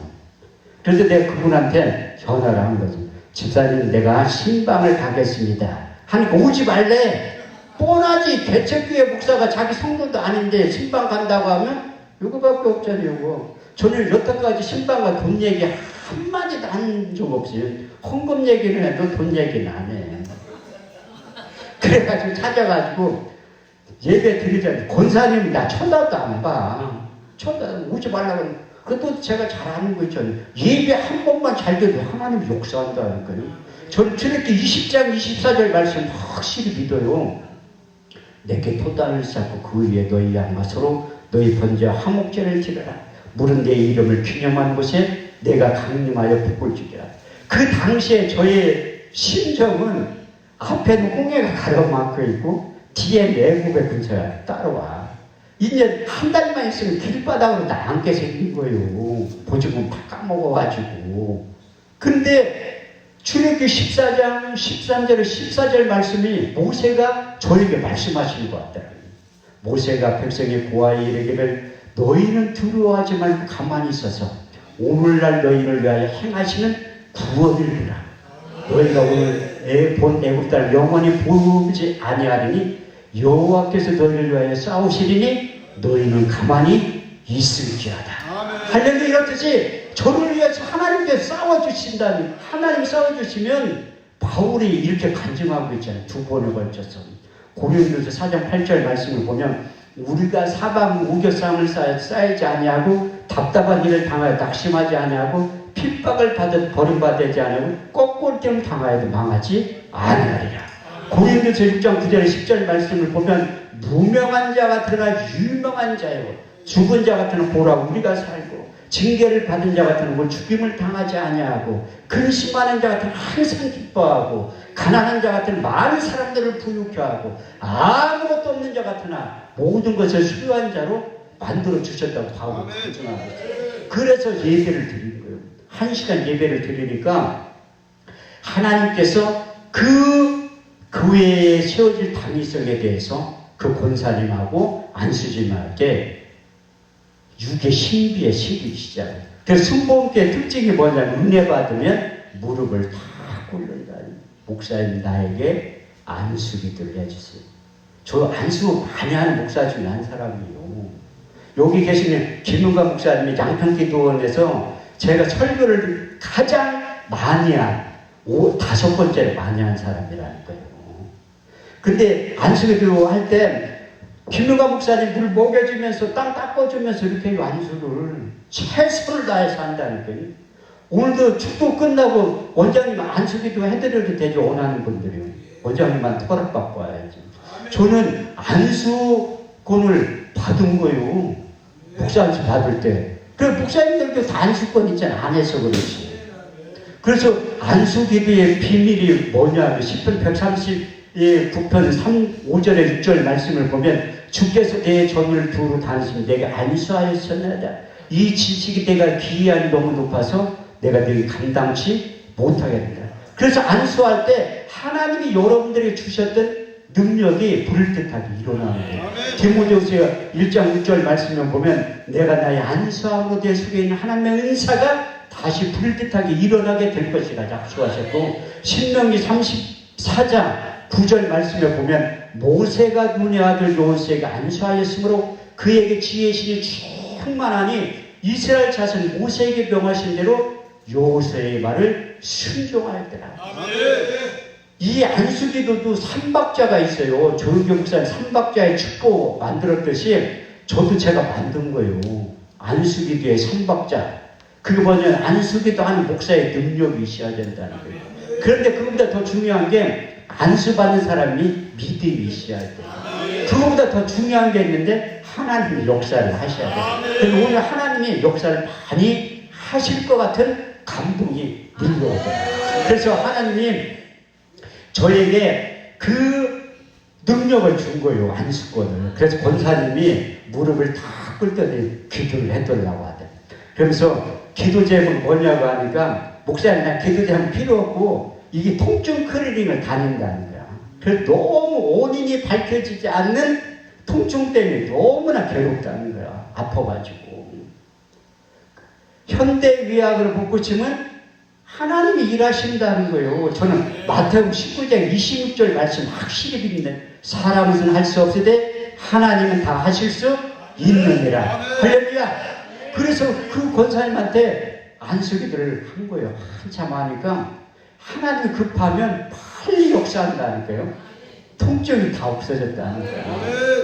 그래서 내가 그분한테 전화를 한 거지. 집사님, 내가 신방을 가겠습니다. 하니까 오지 말래. 뻔하지. 개척교회 목사가 자기 성도도 아닌데 신방 간다고 하면 이거밖에 없잖아요. 이거. 저는 여태까지 신방과 돈 얘기 한마디도 한 적 없어요. 헌금 얘기는 해도 돈 얘기는 안 해. 그래가지고 찾아가지고 예배 드리자니 권사님 나 쳐다도 안 봐. 오지 말라고. 그것도 제가 잘 아는 거 있잖아요. 예배 한 번만 잘 돼도 하나님 역사한다니까요. 저는 저렇게 20장 24절 말씀 확실히 믿어요. 내게 토단을 쌓고 그 위에 너희 양과 서로 너희 번제와 화목제를 지르라. 물은 내 이름을 기념한 곳에 내가 강림하여 복을 주리라. 그 당시에 저의 심정은 앞에는 홍해가 가로막혀 있고 뒤에 내국의 군사가 따라와. 이제 한 달만 있으면 길바닥으로 나앉게 생긴 거예요. 보증금 다 까먹어가지고. 근데 출애굽기 14장 13절에 14절 말씀이 모세가 저에게 말씀하시는 것 같더라고요. 모세가 백성의 고아에 이르기를 너희는 두려워하지 말고 가만히 있어서 오늘날 너희를 위하여 행하시는 구원을 보라. 너희가 오늘 본 애굽 땅을 영원히 보지 아니하리니 여호와께서 너희를 위하여 싸우시리니 너희는 가만히 있을지어다. 할렐루야. 이렇듯이 저를 위해서 하나님께서 싸워주신다니, 하나님 싸워주시면 바울이 이렇게 간증하고 있잖아요. 두 번에 걸쳐서 고린도서 4장 8절 말씀을 보면 우리가 사방 우겨싸움을 쌓이지 아니하고 답답한 일을 당하여 낙심하지 아니하고 핍박을 받아 버림받지 아니하고 꺾을 당하여도 망하지 아니하리라. 고린도서 6장 9절 10절 말씀을 보면 무명한 자가 드러나 유명한 자요 죽은 자 같은 보라 우리가 살고 징계를 받은 자 같은 죽임을 당하지 아니하고 근심하는 자 같은 항상 기뻐하고 가난한 자 같은 많은 사람들을 부유케 하고 아무것도 없는 자 같으나 모든 것을 수요한 자로 만들어 주셨다고 바울은 간증하고 있어요. 그래서 예배를 드리는 거예요. 1시간 예배를 드리니까 하나님께서 그 교회에 세워질 당위성에 대해서 그 권사님하고 안수진에게 육의 신비에 시키시잖아요. 그래서 순복음교의 특징이 뭐냐면 은혜 받으면 무릎을 다 꿇는다. 목사님 나에게 안수기도를 해주세요. 저 안수 많이 하는 목사 중에 한 사람이에요. 여기 계시는 김은가 목사님이 양평기도원에서 제가 설교를 가장 많이 한 5번째로 많이 한 사람이라는 거예요. 근데 안수기도 할 때 김유가 목사님 물 먹여주면서 땅 닦아주면서 이렇게 안수를 최선을 다해서 한다는 거예요. 오늘도 축도 끝나고 원장님 안수기도 해드려도 되죠. 원하는 분들이요. 원장님한테 허락받고 와야지. 저는 안수권을 받은 거예요. 목사 안수 받을 때. 그래 목사님들도 다 안수권 있잖아. 안 해서 그렇지. 그래서 안수기도의 비밀이 뭐냐면 10편 139편 5절에 6절 말씀을 보면 주께서 내 전을 두루 다니시면 내가 안수하였었나이다. 이 지식이 내가 기이하니 너무 높아서 내가 늘 감당치 못하게 된다. 그래서 안수할 때 하나님이 여러분들에게 주셨던 능력이 불뜻하게 일어나는 거예요. 디모데후서 1장 6절 말씀을 보면 내가 나의 안수함으로 내 속에 있는 하나님의 은사가 다시 불뜻하게 일어나게 될 것이라 약속하셨고 신명기 34장 9절 말씀에 보면 모세가 눈의 아들 요셉에게 안수하였으므로 그에게 지혜의 신이 충만하니 이스라엘 자손 모세에게 명하신 대로 요셉의 말을 순종하였더라. 이 안수기도도 삼박자가 있어요. 조은교 목사님 삼박자의 축복 만들었듯이 저도 제가 만든 거예요. 안수기도의 삼박자. 그게 뭐냐면 안수기도 하는 목사의 능력이 있어야 된다는 거예요. 그런데 그것보다 더 중요한 게 안수받는 사람이 믿음이 있어야 돼요. 그거보다 더 중요한 게 있는데 하나님이 역사를 하셔야 돼요. 그래서 오늘 하나님이 역사를 많이 하실 것 같은 감동이 밀려오더라고요. 그래서 하나님이 저에게 그 능력을 준 거예요. 안수권을. 그래서 권사님이 무릎을 다 꿇더니 기도를 해달라고 하더라고요. 그러면서 기도 제목이 뭐냐고 하니까 목사님 난 기도 제목 필요 없고 이게 통증 클리닉을 다닌다는 거야. 그래서 너무 원인이 밝혀지지 않는 통증 때문에 너무나 괴롭다는 거야. 아파가지고. 현대의학으로 복붙이면 하나님이 일하신다는 거예요. 저는 마태복음 19장 26절 말씀 확실히 믿는데 사람은 할 수 없으되 하나님은 다 하실 수 있느니라. 할렐루야. 그래서 그 권사님한테 안수기도를 한 거예요. 한참 하니까 하나님 급하면 빨리 역사한다니까요. 통증이 다 없어졌다는 거예요.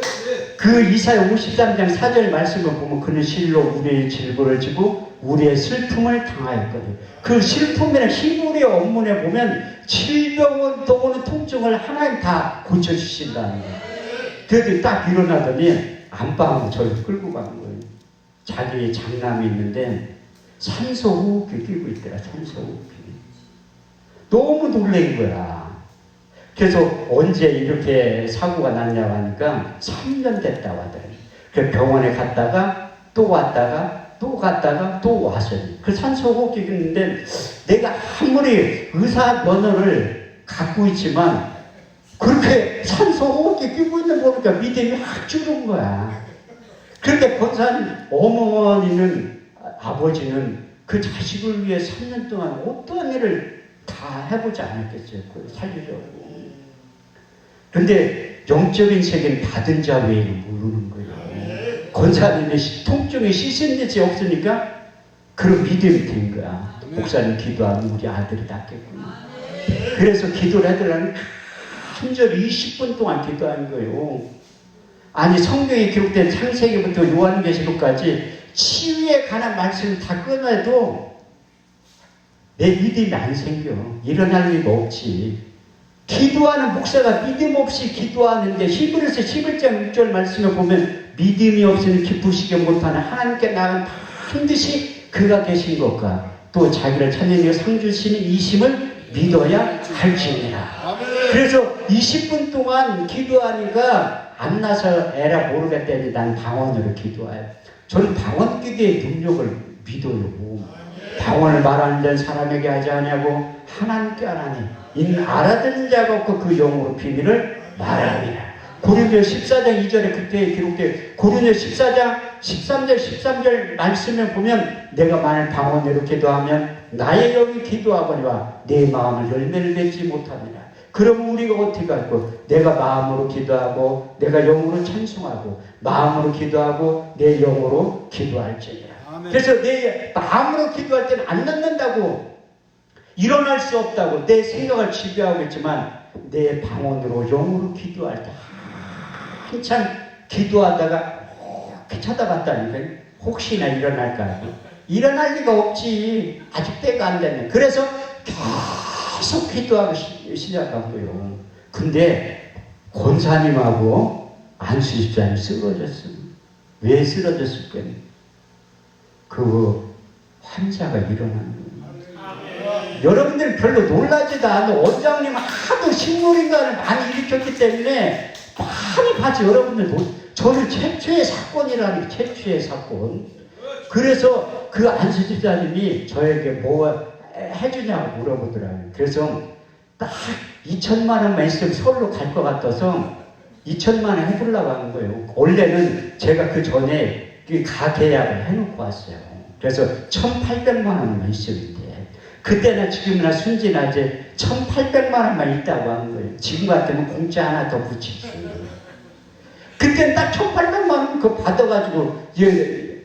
그 이사야 53장 4절 말씀을 보면 그는 실로 우리의 질고를 지고 우리의 슬픔을 당하였거든요. 그 슬픔이나 히브리 원문에 보면 질병을 또는 통증을 하나님 다 고쳐주신다는 거예요. 그래도 딱 일어나더니 안방으로 저를 끌고 가는 거예요. 자기 장남이 있는데 산소호흡기 끼고 있더라. 산소호흡기. 너무 놀란 거야. 그래서 언제 이렇게 사고가 났냐고 하니까 3년 됐다고 하더니 그 병원에 갔다가 또 왔다가 또 갔다가 또 왔어요. 그 산소호흡기 있는데 내가 아무리 의사 면허를 갖고 있지만 그렇게 산소호흡기 끼고 있는 거 보니까 믿음이 확 줄은 거야. 그런데 권사님 어머니는 아버지는 그 자식을 위해 3년 동안 어떠한 일을 다 해보지 않았겠어요. 살리려고. 근데 영적인 세계는 받은 자 외에는 모르는 거예요. 권사님의 통증이 씻은 듯이 없으니까 그런 믿음이 된 거야. 목사님 기도하면 우리 아들이 낫겠구나. 그래서 기도를 해달라는 한절 20분 동안 기도한 거예요. 아니 성경에 기록된 창세기부터 요한계시록까지 치유에 관한 말씀을 다 끊어도 내 믿음이 안 생겨. 일어날 리가 없지. 기도하는 목사가 믿음 없이 기도하는데 히브리서 11장 6절 말씀을 보면 믿음이 없으면 기쁘시게 못하는 하나님께 나아간 반드시 그가 계신 것과 또 자기를 찾는 이가 상 주시는 이심을 믿어야 할지니라. 그래서 20분 동안 기도하니까 안 나서 에라 모르겠다니 난 방언으로 기도해요. 저는 방언 기도의 능력을 믿어요. 방언을 말하는 데는 사람에게 하지 않냐고 하나님께 하나니 이는 알아듣는 자가 없고 그 영으로 비밀을 말합니다. 고린도 14장 2절에 그때 기록된 고린도 14장 13절 13절 말씀을 보면 내가 만일 방언으로 기도하면 나의 영이 기도하거니와 내 마음을 열매를 맺지 못합니다. 그러면 우리가 어떻게 할까? 내가 마음으로 기도하고 내가 영으로 찬송하고 마음으로 기도하고 내 영으로 기도할지니라. 그래서 내 마음으로 기도할 때는 안 듣는다고 일어날 수 없다고 내 생각을 지배하고 있지만 내 방언으로 영으로 기도할 때 한참 기도하다가 이렇게 쳐다봤다니까요. 혹시나 일어날까 하고 일어날 리가 없지. 아직 때가 안 됐네. 그래서 계속 기도하기 시작한 거예요. 근데 권사님하고 안수 집사님 쓰러졌어요. 왜 쓰러졌을까요? 그 환자가 일어나는 거예요. 여러분들 별로 놀라지도 않아. 원장님 하도 식물인간을 많이 일으켰기 때문에 많이 봤지. 여러분들 저는 최초의 사건이라는 게 최초의 사건. 그래서 그 안수 집사님이 저에게 뭐 해주냐고 물어보더라고요. 그래서 딱 2천만 원만 있으면 서울로 갈 것 같아서 2천만 원 해보려고 하는 거예요. 원래는 제가 그 전에 가계약을 해놓고 왔어요. 그래서 1,800만 원만 있으면 돼. 그때나 지금이나 순진하지 1,800만 원만 있다고 하는 거예요. 지금 같으면 공짜 하나 더 붙이지. 그때는 딱 1,800만 원 그거 받아가지고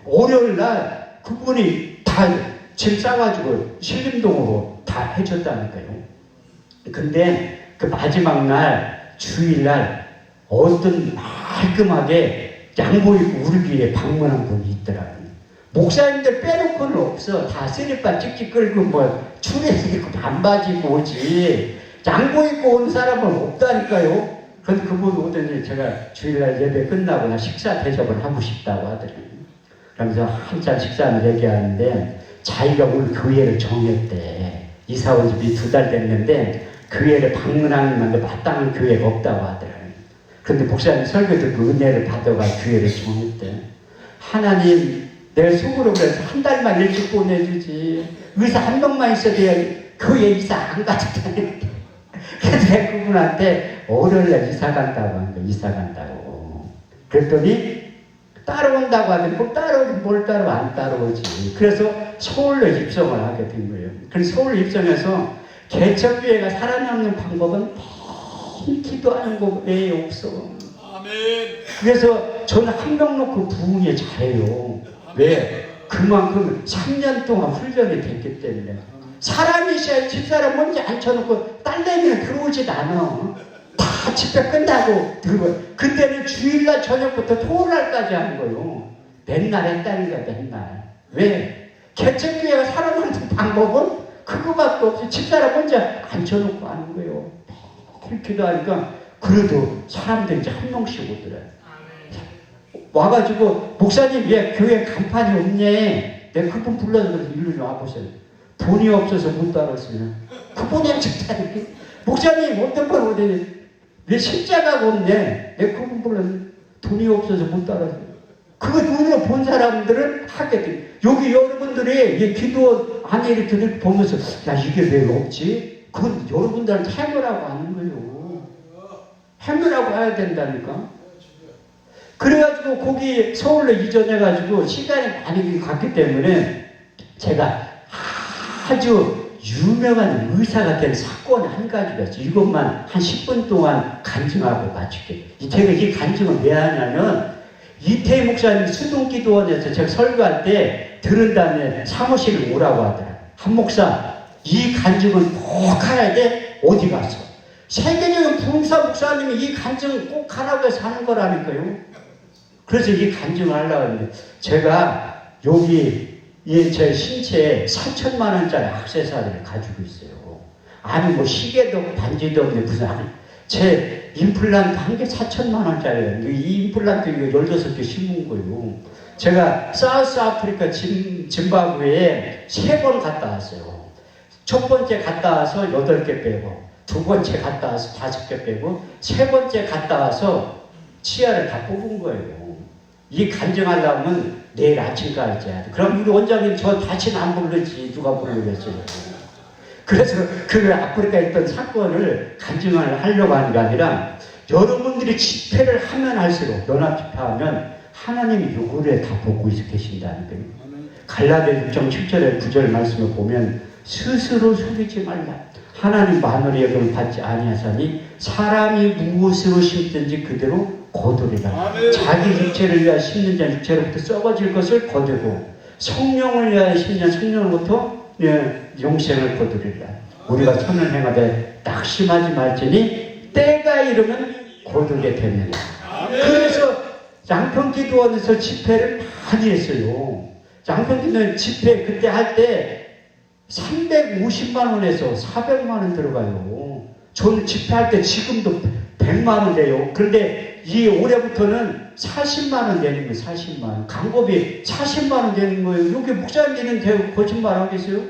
월요일 날 그분이 다 짐 싸가지고 신림동으로 다 해줬다니까요. 근데 그 마지막 날 주일날 어떤 말끔하게 양복 입고 우리 교회에 방문한 분이 있더라고요. 목사님들 빼놓고는 없어. 다 쓰리바 찍찍 끌고 뭐 추리닝 입고 반바지 입고 오지. 양복 입고 온 사람은 없다니까요. 그런데 그분 오더니 제가 주일날 예배 끝나고 나 식사 대접을 하고 싶다고 하더라고요. 그러면서 한참 식사를 얘기하는데 자기가 올 교회를 정했대. 이사 온 집이 2달 됐는데 교회를 방문하는데 마땅한 교회가 없다고 하더라고요. 그런데 목사님 설교 듣고 은혜를 받아가 교회를 정했대. 하나님 내 속으로 그래서 한 달만 일찍 보내주지. 의사 한 명만 있어도 교회 이사 안 가졌다는데. 그래서 내가 그분한테 월요일날 이사 간다고 한 거야. 이사 간다고. 그랬더니 따라온다고 하더니 뭘 따로 안 따라오지. 그래서 서울로 입성을 하게 된 거예요. 그래서 서울로 입성해서 개척교회가 살아남는 방법은 매일 기도하는 거 외에 없어. 아멘. 그래서 저는 한 명 놓고 부흥에 잘해요. 왜? 그만큼 3년 동안 훈련이 됐기 때문에 사람이 있어야 집사람 먼저 앉혀놓고 딸내미는 들어오지도 않아. 다 집회 끝나고 들어오고 그때는 주일날 저녁부터 토요일날까지 하는 거요. 맨날 했다는 거야 맨날. 왜? 개척교회가 살아가는 방법은 그거밖에 없어. 집사람 먼저 앉혀놓고 하는 거예요. 그렇게 기도하니까 그래도 사람들이 이제 한 명씩 오더래. 와가지고 목사님 왜 교회 간판이 없네. 내가 그분 불러서 일로 좀 와보세요. 돈이 없어서 못 따랐어요. 그분이 좋다니까. 목사님 어떤 분 오더니 왜 십자가가 없네. 내가 그분 불렀는데 돈이 없어서 못 따랐어요. 그거 눈으로 본 사람들은 하겠지. 여기 여러분들이 기도 안에 이렇게 보면서 야 이게 왜 없지? 그건 여러분들한테 해보라고 하는 거예요. 해보라고 해야 된다니까. 그래가지고 거기 서울로 이전해가지고 시간이 많이 갔기 때문에 제가 아주 유명한 의사가 된 사건 한 가지가 있어요. 이것만 한 10분 동안 간증하고 마칠게요. 제가 이 간증을 왜 하냐면 이태희 목사님 수동기도원에서 제가 설교할 때 들은 다음에 사무실을 오라고 하더라고요. 한 목사 이 간증은 꼭 해야 돼. 어디 가서 세계적인 부흥사 목사님이 이 간증 꼭 하라고 해서 하는 거라니까요. 그래서 이 간증을 하려고 했는데 제가 여기 제 신체에 4천만 원짜리 액세서리를 가지고 있어요. 아니 뭐 시계도 반지도 없는데 무슨 제 임플란트 한 개 4천만 원짜리예요. 이 임플란트 이거 16개 심은 거예요. 제가 사우스 아프리카 짐바브웨에 3번 갔다 왔어요. 첫 번째 갔다 와서 8개 빼고 두 번째 갔다 와서 5개 빼고 세 번째 갔다 와서 치아를 다 뽑은 거예요. 이 간증하려면 내일 아침까지 해야 돼. 그럼 우리 원장님 저 다시는 안 부르지. 누가 부르겠어요. 그래서 그 아프리카에 있던 사건을 간증을 하려고 하는 게 아니라 여러분들이 집회를 하면 할수록 연합 집회하면 하나님이 요구를 다 보고 계신다는 거예요. 갈라디아 6장 7절의 9절 말씀을 보면 스스로 속이지 말라. 하나님 마늘의 여금을 받지 아니하사니 사람이 무엇으로 심든지 그대로 거두리라. 아멘. 자기 육체를 위하여 심는 자는 육체로부터 썩어질 것을 거두고 성령을 위하여 심는 자는 성령으로부터 영생을 거두리라. 우리가 선을 행하되 낙심하지 말지니 때가 이르면 거두게 되느니라. 그래서 양평기도원에서 집회를 많이 했어요. 양평기도원 집회 그때 할 때 350만 원에서 400만 원 들어가요. 저는 집회할 때 지금도 100만 원 돼요. 그런데 이 올해부터는 40만 원 되는 거예요. 40만 원. 광고비 40만 원 되는 거예요. 여기 목사님은 거짓말 하겠어요?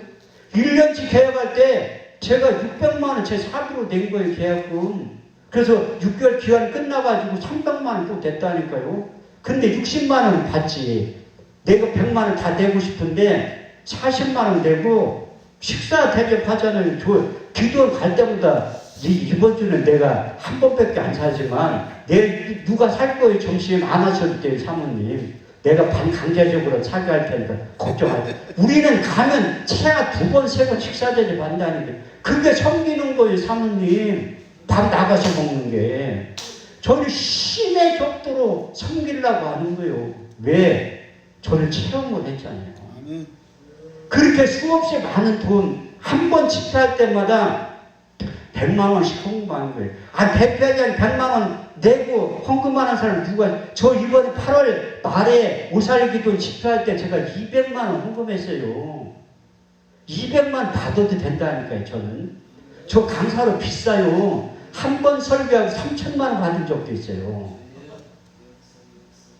1년치 계약할 때 제가 600만 원 제 사비로 낸 거예요. 계약금. 그래서 6개월 기간 끝나가지고 300만 원 또 됐다니까요. 근데 60만 원 받지. 내가 100만 원 다 내고 싶은데 40만 원 내고 식사 대접하잖아요. 기도원 갈 때마다 이번 주는 내가 한 번밖에 안 사지만 내일 누가 살 거예요. 점심 안 하셔도 돼요. 사모님. 내가 반강제적으로 사게 할 테니까 걱정하지. 우리는 가면 최하 2번, 3번 식사 대접한다니까. 그게 섬기는 거예요. 사모님. 밥 나가서 먹는 게. 저는 신의 격도로 섬기려고 하는 거예요. 왜? 저는 체험을 했잖아요. 그렇게 수없이 많은 돈 한 번 집회할 때마다 100만 원씩 헌금하는 거예요. 대표하기 아니라 100만 원 내고 헌금하는 사람 누가, 저 이번에 8월 말에 오살기도 집회할 때 제가 200만 원 헌금했어요. 200만 원 받아도 된다니까요, 저는. 저 강사로 비싸요. 한 번 설교하고 3천만 원 받은 적도 있어요.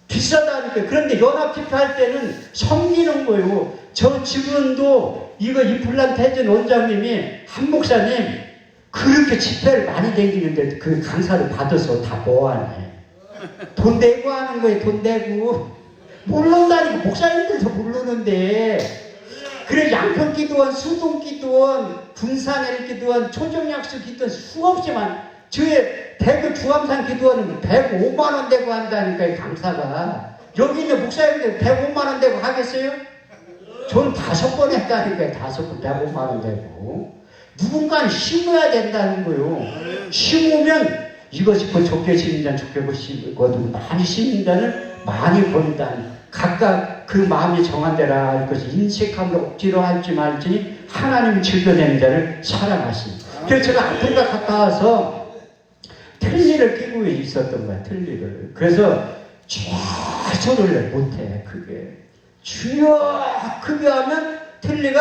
비싸다니까요. 그런데 연합 집회할 때는 섬기는 거예요. 저 지금도 이거 임플란트 해준 원장님이 한 목사님 그렇게 집회를 많이 다니는데 그 강사를 받아서 다 뭐하네. 돈 내고 하는 거예요. 돈 내고. 모른다니까. 목사님들도 모르는데. 그래 양평기도원, 수동기도원, 분산엘기도원, 초정약수기도원 수없이 많아. 저의 대구 주암산 기도원은 105만 원 내고 한다니까요. 강사가. 여기 있는 목사님들 105만 원 내고 하겠어요? 저는 5번 했다니까요. 5번 105만 원 내고. 누군가는 심어야 된다는 거예요. 심으면 이것이 적게 심는 자는 적게 심거든. 많이 심는 자는 많이 버린다는. 각각 그 마음이 정한 대로 그것이 인식하며 억지로 할지 말지 하나님이 즐겨내는 자를 사랑하십니다. 그래서 제가 아프리카 갔다 와서 틀니를 끼고 있었던 거야, 틀니를. 그래서 소리를 못해, 크게. 주여! 크게 하면 틀니가,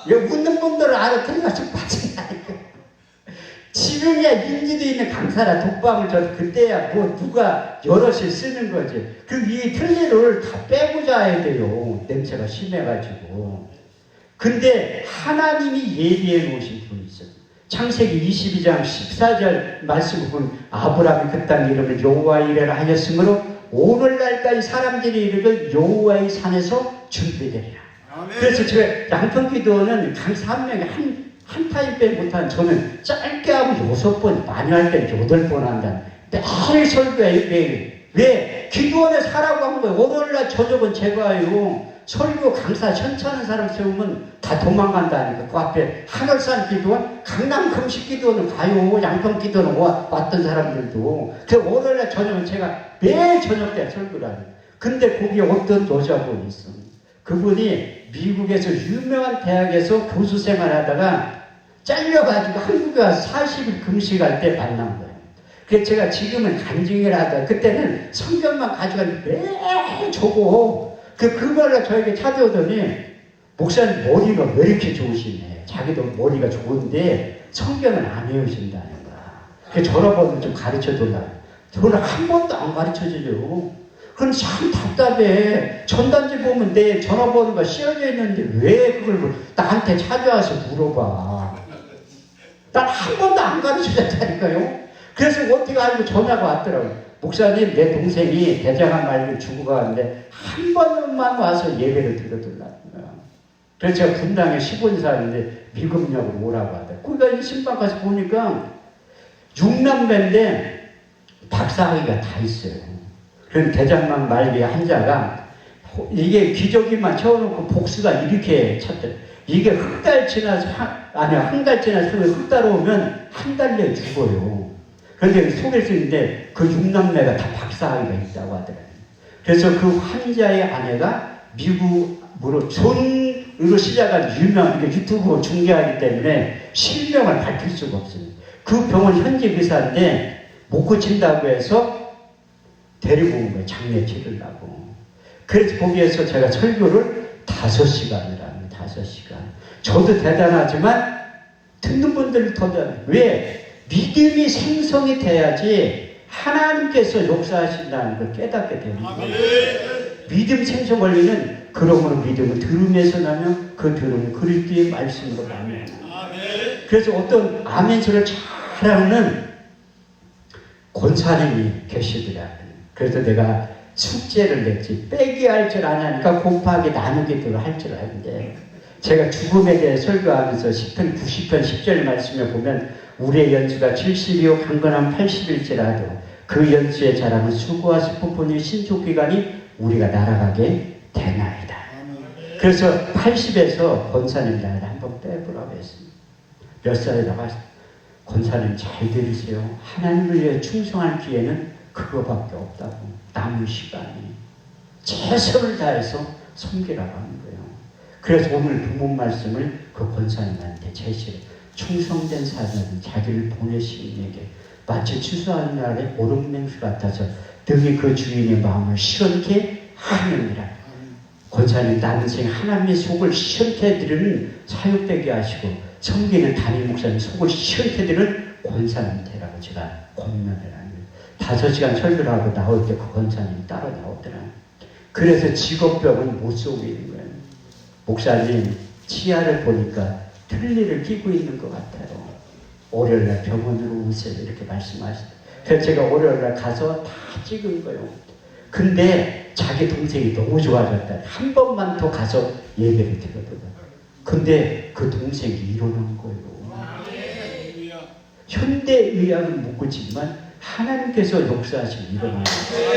웃는 분들은 알아, 틀니가 좀 빠진다니까. 지금이야 인지도 있는 강사라 독방을 저 그때야 뭐 누가 여럿이 쓰는 거지. 이 틀니를 다 빼고 자야 돼요. 냄새가 심해가지고. 근데 하나님이 예비해 놓으신 분이 있어요. 창세기 22장 14절 말씀을 보면 아브라함이 그 땅 이름을 여호와의 이레라 하였으므로 오늘날까지 사람들이 이르길 여호와의 산에서 준비되리라. 그래서 제가 양평기도는 강사 한 명이 한 타임 빼 못한 저는 짧게 하고 6번, 많이 할 때는 8번 한다. 매일 설교해요, 매일. 왜? 기도원에 사라고 한 거예요. 월요일날 저녁은 제가요. 설교 강사 현찮은 사람 세우면 다 도망간다니까. 그 앞에 하늘산 기도원, 강남 금식 기도원은 가요. 양평 기도원 왔던 사람들도. 그 월요일날 저녁은 제가 매일 저녁 때 설교를 하는. 근데 거기에 어떤 여자분이 있어. 그분이 미국에서 유명한 대학에서 교수 생활하다가 잘려가지고 한국에 와서 40일 금식할 때 만난 거예요. 그래서 제가 지금은 간증을 하다 그때는 성경만 가져가는 매일 저거 그걸로 저에게 찾아오더니 목사님 머리가 왜 이렇게 좋으시네. 자기도 머리가 좋은데 성경은 안 외우신다는 거야. 그래서 전화번호 좀 가르쳐 달라고. 저는 한 번도 안 가르쳐 주죠. 그럼 참 답답해. 전단지 보면 내 전화번호가 씌워져 있는데 왜 그걸 나한테 찾아와서 물어봐. 난 한 번도 안 가르쳐줬다니까요. 그래서 어떻게 알고 전화가 왔더라고요. 목사님, 내 동생이 대장암 말고 죽고 가는데 한 번만 와서 예배를 드려달라는 거야. 그래서 제가 분당에 15인사인데 미국역으로 오라고 하더라고요. 그러니까 신방 가서 보니까 6남매인데 박사학위가 다 있어요. 그럼 대장암 말기 환자가 이게 기저귀만 채워놓고 복수가 이렇게 찼더라고요. 이게 한 달 지나서, 한 달 지나서 흙 따라오면 한 달 내에 죽어요. 그런데 속에 쓰는데 그 6남매가 다 박사학위가 있다고 하더라고요. 그래서 그 환자의 아내가 미국으로 존으로 시작한 유명, 유튜브 중계하기 때문에 실명을 밝힐 수가 없습니다. 그 병원 현지 의사인데 못 고친다고 해서 데리고 온 거예요. 장례 치르려고. 그래서 거기에서 제가 설교를 5시간을 합니다. 5시간. 저도 대단하지만 듣는 분들이 더 대단해요. 왜? 믿음이 생성이 돼야지 하나님께서 역사하신다는 걸 깨닫게 되는 거예요. 믿음 생성 원리는 그러므로 믿음은 들음에서 나면 그 들음은 그리스도의 말씀으로 나면. 그래서 어떤 아멘소를 잘하는 권사님이 계시더라고요. 그래서 내가 숙제를 냈지. 빼기 할 줄 아냐니까 곱하기 나누기도 할 줄 아는데 제가 죽음에 대해 설교하면서 10편 90편 10절 말씀에 보면 우리의 연수가 70이요 강건한 80일지라도 그 연수의 자랑은 수고와 슬픔뿐이 신속기간이 우리가 날아가게 되나이다. 그래서 80에서 권사님 나이를 한번 빼보라고 했습니다. 몇 살에 나가 권사님 잘 들으세요. 하나님을 위해 충성할 기회는 그거밖에 없다고. 남은 시간이 최선을 다해서 섬기라고 하는 거예요. 그래서 오늘 본문 말씀을 그 권사님한테 제시해 충성된 사람은 자기를 보내신 이에게 마치 추수하는 날에 오름냉수 같아서 등이 그 주인의 마음을 시원케 하느니라. 권사님 남은 생 하나님의 속을 시원케 해드리는 사역되게 하시고 섬기는 담임 목사님 속을 시원케 해드리는 권사님 되라고 제가 권면을 합니다. 5시간 설교를 하고 나올 때 그 권사님이 따로 나오더라고요. 그래서 직업병은 못 쏘고 있는 거예요. 목사님 치아를 보니까 틀니를 끼고 있는 것 같아요. 월요일날 병원으로 오세요. 이렇게 말씀하시더라고요. 그래서 제가 월요일날 가서 다 찍은 거예요. 근데 자기 동생이 너무 좋아졌다. 한 번만 더 가서 예배를 드려더라고요. 근데 그 동생이 일어난 거예요. 현대의학은 못 고치지만 하나님께서 역사하시고 일어나요.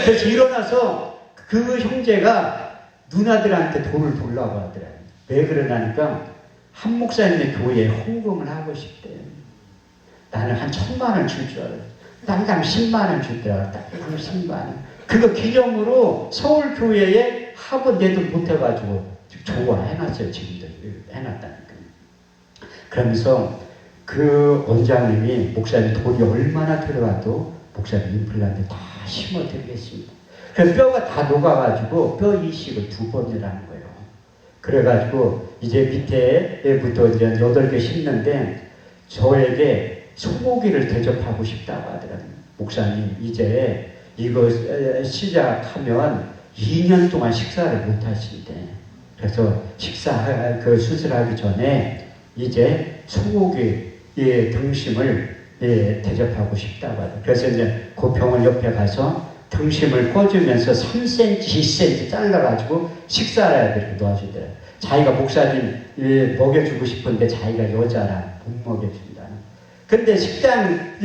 그래서 일어나서 그 형제가 누나들한테 돈을 돌라고 하더라고요. 왜 그러냐니까 한 목사님의 교회에 헌금을 하고 싶대. 나는 한 1,000만 원 줄 줄 알았어. 땅당 10만 원 주더라고. 땅당 10만 원. 그거 기념으로 서울교회에 하고 내도 못해가지고 좋아해놨어요. 지금도 해놨다니까. 그러면서 그 원장님이 목사님 돈이 얼마나 들어가도 목사님 임플란트 다 심어드리겠습니다. 그래서 뼈가 다 녹아가지고 뼈 이식을 2번을 하는 거예요. 그래가지고 이제 밑에부터 이제 8개 심는데 저에게 소고기를 대접하고 싶다고 하더라고요. 목사님 이제 이거 시작하면 2년 동안 식사를 못 하신대. 그래서 그 수술하기 전에 이제 소고기의 등심을 대접하고 싶다고 하더라고요. 그래서 이제 그 병원 옆에 가서 등심을 꺼주면서 3cm, 2cm 잘라가지고 식사를 해야 되고 도와주더라고요. 자기가 목사님 먹여주고 싶은데 자기가 여자라 못 먹여준다는. 근데 식당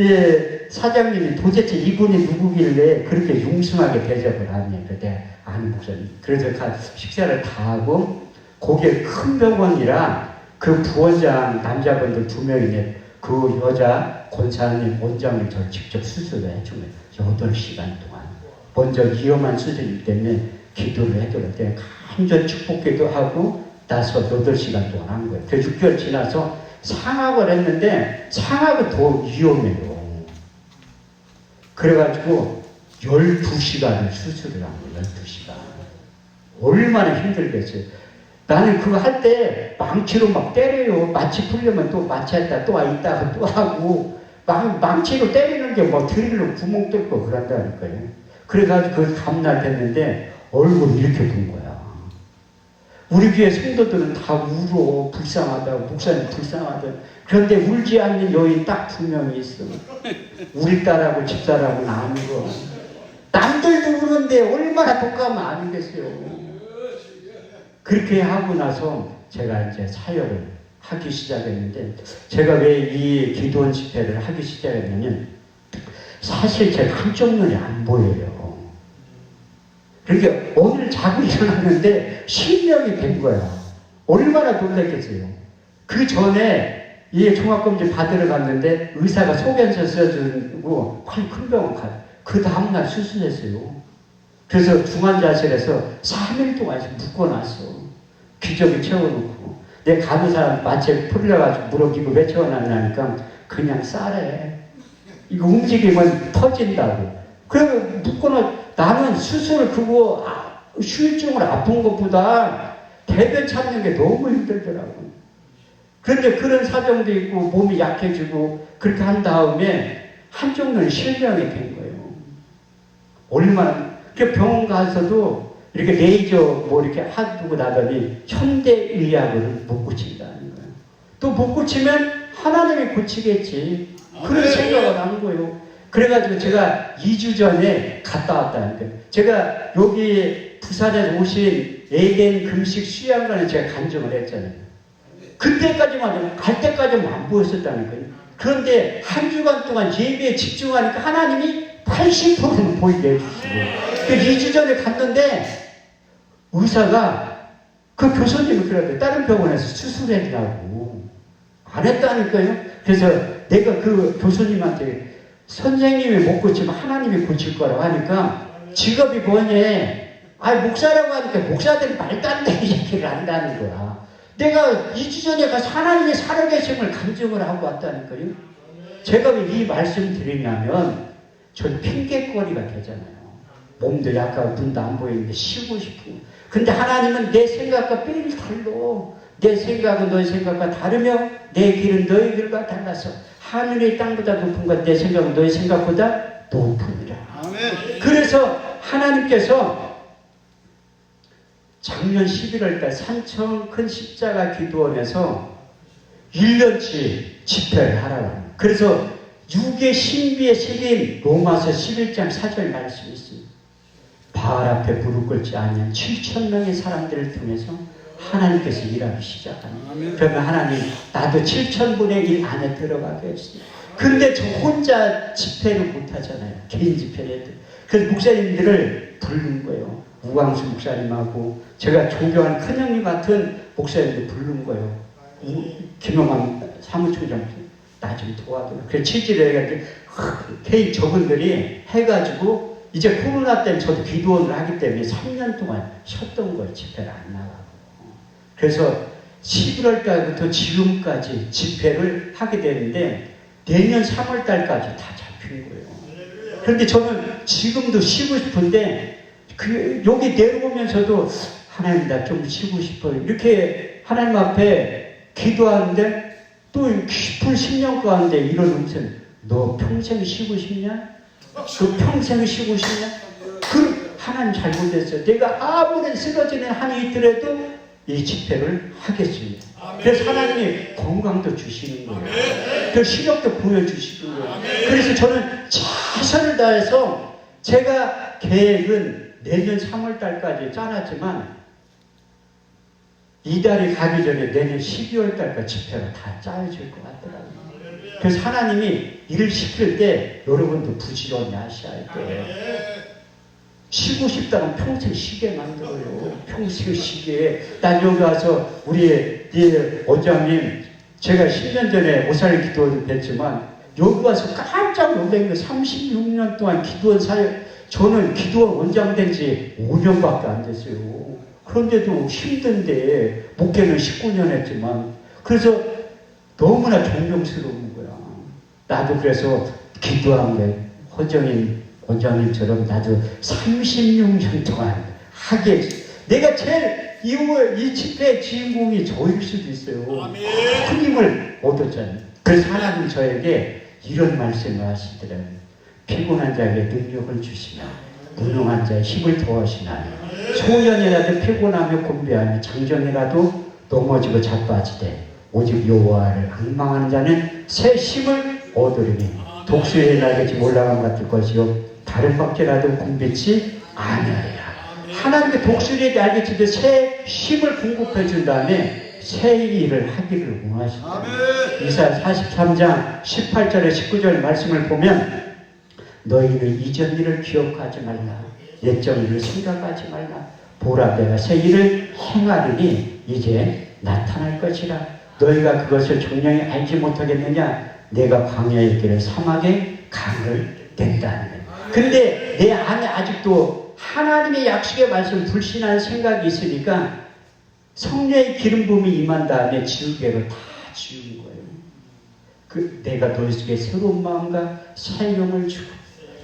사장님이 도대체 이분이 누구길래 그렇게 융숭하게 대접을 하냐. 그때 아는 목사님. 그래서 식사를 다 하고 거기에 큰 병원이라 그 부원장 남자분들 2명이네. 그 여자 권사님 원장님 저를 직접 수술을 해준 거예요. 8시간 동안. 먼저 위험한 수술이기 때문에 기도를 해드렸대. 간절 축복기도 하고 나서 8시간 동안 한 거예요. 그 6개월 지나서 상압을 했는데 상압이 더 위험해요. 그래가지고 12시간을 수술을 한 거예요. 12시간. 얼마나 힘들겠어요. 나는 그거 할 때 망치로 막 때려요. 마취 풀려면 또 마취했다 또 있다가 또 하고 망치로 때리는 게 뭐 드릴로 구멍 뚫고 그런다니까요. 그래가지고 그 다음날 됐는데 얼굴이 이렇게 본 거야. 우리 교회 성도들은 다 울어. 불쌍하다고. 목사님 불쌍하다고. 그런데 울지 않는 여인 딱 2명이 있어. 우리 딸하고 집사람은 안 울어. 남들도 우는데 얼마나 독하면 아니겠어요. 그렇게 하고 나서 제가 이제 사역을 하기 시작했는데, 제가 왜 이 기도원 집회를 하기 시작했냐면, 사실 제가 한쪽 눈이 안 보여요. 그러니까 오늘 자고 일어났는데 실명이 된 거야. 얼마나 놀랐겠어요. 그 전에 이 종합검진 받으러 갔는데 의사가 소견서 써주고 큰 병원 가요. 그 다음날 수술했어요. 그래서 중환자실에서 3일 동안 묶어놨어. 기저귀 채워놓고. 내 간호사 마취 풀려가지고 물어기고 왜 채워놨냐니까 그냥 싸래. 이거 움직이면 터진다고. 그래서 묶어놓. 나는 수술 그거 후유증을 아픈 것보다 대변 찾는 게 너무 힘들더라고. 그런데 그런 사정도 있고 몸이 약해지고 그렇게 한 다음에 한쪽 눈이 실명이 된 거예요. 얼마나. 그 병원 가서도 이렇게 레이저 뭐 이렇게 하고 나더니 현대의학을 못 고친다는 거예요. 또 못 고치면 하나님이 고치겠지. 그런 생각을 한 거예요. 그래가지고 제가 2주 전에 갔다 왔다는 거예요. 제가 여기 부산에서 오신 에덴 금식 수양관에 제가 간증을 했잖아요. 그때까지만, 갈 때까지만 안 보였었다는 거예요. 그런데 한 주간 동안 예배에 집중하니까 하나님이 80%는 보이게 해주시고. 그 2주 전에 갔는데 의사가 그 교수님이 그러더라고요. 다른 병원에서 수술해주라고. 안 했다니까요. 그래서 내가 그 교수님한테 선생님이 못 고치면 하나님이 고칠 거라고 하니까 직업이 뭐냐. 목사라고 하니까 목사들이 말도 안 되는 얘기를 한다는 거야. 내가 2주 전에 가서 하나님의 살아계심을 간증을 하고 왔다니까요. 제가 왜 이 말씀 드리냐면 전 핑계거리가 되잖아요. 몸도 약하고 눈도 안 보이는데 쉬고 싶은 거. 근데 하나님은 내 생각과 삘 달로. 내 생각은 너의 생각과 다르며 내 길은 너의 길과 달라서 하늘의 땅보다 높은 것, 내 생각은 너의 생각보다 높으니라. 아멘. 그래서 하나님께서 작년 11월달 산청 큰 십자가 기도원에서 1년치 집회를 하라고 합니다. 그래서 육의 신비의 책인 로마서 11장 4절 말씀이 있습니다. 바알 앞에 무릎 꿇지 않는 7,000명의 사람들을 통해서 하나님께서 일하기 시작합니다. 그러면 하나님 나도 7,000분의 1 안에 들어가게 했습니다. 근데 저 혼자 집회를 못하잖아요. 개인 집회를 해도. 그래서 목사님들을 부른 거예요. 우광수 목사님하고 제가 존경하는 큰형님 같은 목사님들 부른 거예요. 김영환 사무총장 나 좀 도와줘. 그래서 취지를 해가지고 저분들이 해가지고 이제 코로나 때문에 저도 기도원을 하기 때문에 3년 동안 쉬었던 거예요. 집회를 안 나가고. 그래서 11월 달부터 지금까지 집회를 하게 되는데 내년 3월 달까지 다 잡힌 거예요. 그런데 저는 지금도 쉬고 싶은데 여기 내려오면서도 하나님 나 좀 쉬고 싶어요. 이렇게 하나님 앞에 기도하는데 또 깊은 10년 가운데 이런 음성, 너 평생 쉬고 싶냐? 너 평생 쉬고 싶냐? 그 하나님 잘못했어요. 내가 아무리 쓰러지는 한이 있더라도 이 집회를 하겠습니다. 그래서 하나님이 건강도 주시는 거예요. 그 시력도 보여주시는 거예요. 그래서 저는 최선을 다해서 제가 계획은 내년 3월 달까지 짜놨지만 이달이 가기 전에 내년 12월 달까지 집회가 다 짜여질 것 같더라고요. 그래서 하나님이 일을 시킬 때 여러분도 부지런히 하셔야 돼요. 쉬고 싶다면 평생 쉬게 만들어요. 평생 쉬게. 난 여기 와서 우리 원장님, 제가 10년 전에 오살 기도원을 뵀지만 여기 와서 깜짝 놀란 게 36년 동안 기도원 저는 기도원 원장 된 지 5년밖에 안 됐어요. 그런데도 힘든데 목회는 19년 했지만 그래서 너무나 존경스러운 거야. 나도 그래서 기도한 게 허정인 원장님처럼 나도 36년 동안 하게 내가 제일 이 집회의 주인공이 저일 수도 있어요. 큰 힘을 얻었잖아요. 그래서 하나님 저에게 이런 말씀을 하시더라고요. 피곤한 자에게 능력을 주시나 무능한 자의 힘을 더하시나니 소년이라도 피곤하며 곤비하며 장정이라도 넘어지고 자빠지되 오직 여호와를 앙망하는 자는 새 힘을 얻으리니 독수리의 날개지 올라간 같을 것이요 다른 박제라도 곤비치 아니하리라. 하나님께 독수리의 날개치듯 새 힘을 공급해 준 다음에 새 일을 하기를 원하신다. 이사야 43장 18절에 19절 말씀을 보면 너희는 이전 일을 기억하지 말라. 옛적 일을 생각하지 말라. 보라 내가 새 일을 행하리니 이제 나타날 것이라. 너희가 그것을 정령히 알지 못하겠느냐. 내가 광야의 길을 사막의 강을 낸다는 거예요. 근데 내 안에 아직도 하나님의 약속의 말씀 불신하는 생각이 있으니까 성령의 기름 부음이 임한 다음에 지우개를 다 지운 거예요. 내가 너희 속에 새로운 마음과 새 영을 주고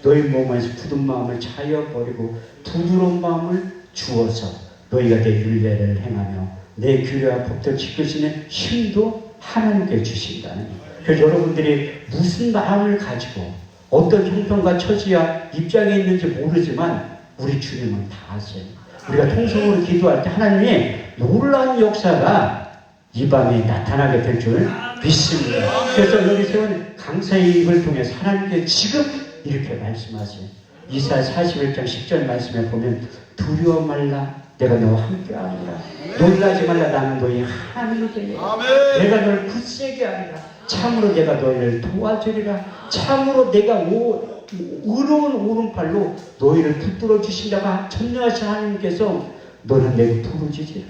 너희 몸에서 굳은 마음을 자여 버리고 부드러운 마음을 주어서 너희가 내 율례를 행하며 내 규례와 법도를 지키시는 힘도 하나님께 주신다는 거예요. 그래서 여러분들이 무슨 마음을 가지고 어떤 형편과 처지와 입장에 있는지 모르지만 우리 주님은 다 아세요. 우리가 통성으로 기도할 때 하나님이 놀라운 역사가 이 밤에 나타나게 될 줄 믿습니다. 그래서 여기 세운 강사의 입을 통해서 하나님께 지금 이렇게 말씀하세요. 이사야 41장 10절 말씀에 보면 두려워 말라 내가 너와 함께하리라. 놀라지 말라 나는 너희 하나님이 되리라. 내가 너를 굳세게 하리라. 참으로 내가 너희를 도와주리라. 참으로 내가 의로운 오른팔로 너희를 붙들어 주신다가 전능하신 하나님께서 너는 내게 부르짖으라.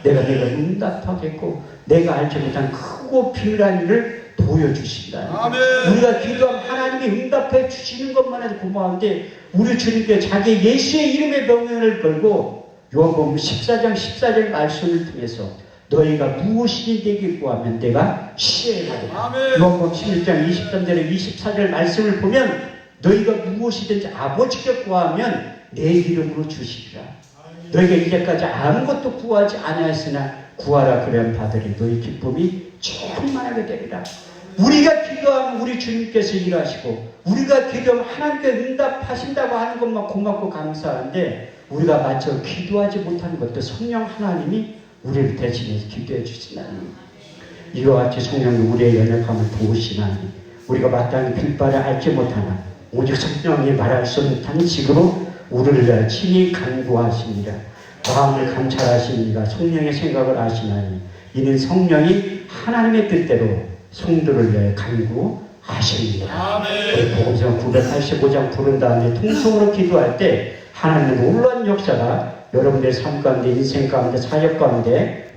내가 응답하겠고 내가 알지 못한 크고 비밀한 일을 보여주신다. 우리가 기도하면 하나님이 응답해 주시는 것만 해도 고마운데 우리 주님께 자기 예수의 이름의 명령을 걸고 요한복음 14장 14절 말씀을 통해서 너희가 무엇이든 내게 구하면 내가 시행하리라. 요한복음 16장 23절에 24절 말씀을 보면 너희가 무엇이든지 아버지께 구하면 내 이름으로 주시리라. 너희가 이제까지 아무것도 구하지 아니하였으나 구하라 그러면 받으리. 너희 기쁨이 충만하게 되리라. 우리가 기도하면 우리 주님께서 일하시고 우리가 기도하면 하나님께 응답하신다고 하는 것만 고맙고 감사한데 우리가 마저 기도하지 못하는 것도 성령 하나님이 우리를 대신해서 기도해 주시나니 이와 같이 성령이 우리의 연약함을 도우시나니 우리가 마땅히 빌바를 알지 못하나 오직 성령이 말할 수 없는 탄식으로 우리를 친히 간구하시니라. 마음을 감찰하시니라. 성령의 생각을 아시나니 이는 성령이 하나님의 뜻대로 성도를 위해 간구하십니다. 복음서 985장 부른 다음에 통성으로 기도할 때 하나님의 놀라운 역사가 여러분들의 삶 가운데 인생 가운데 사역 가운데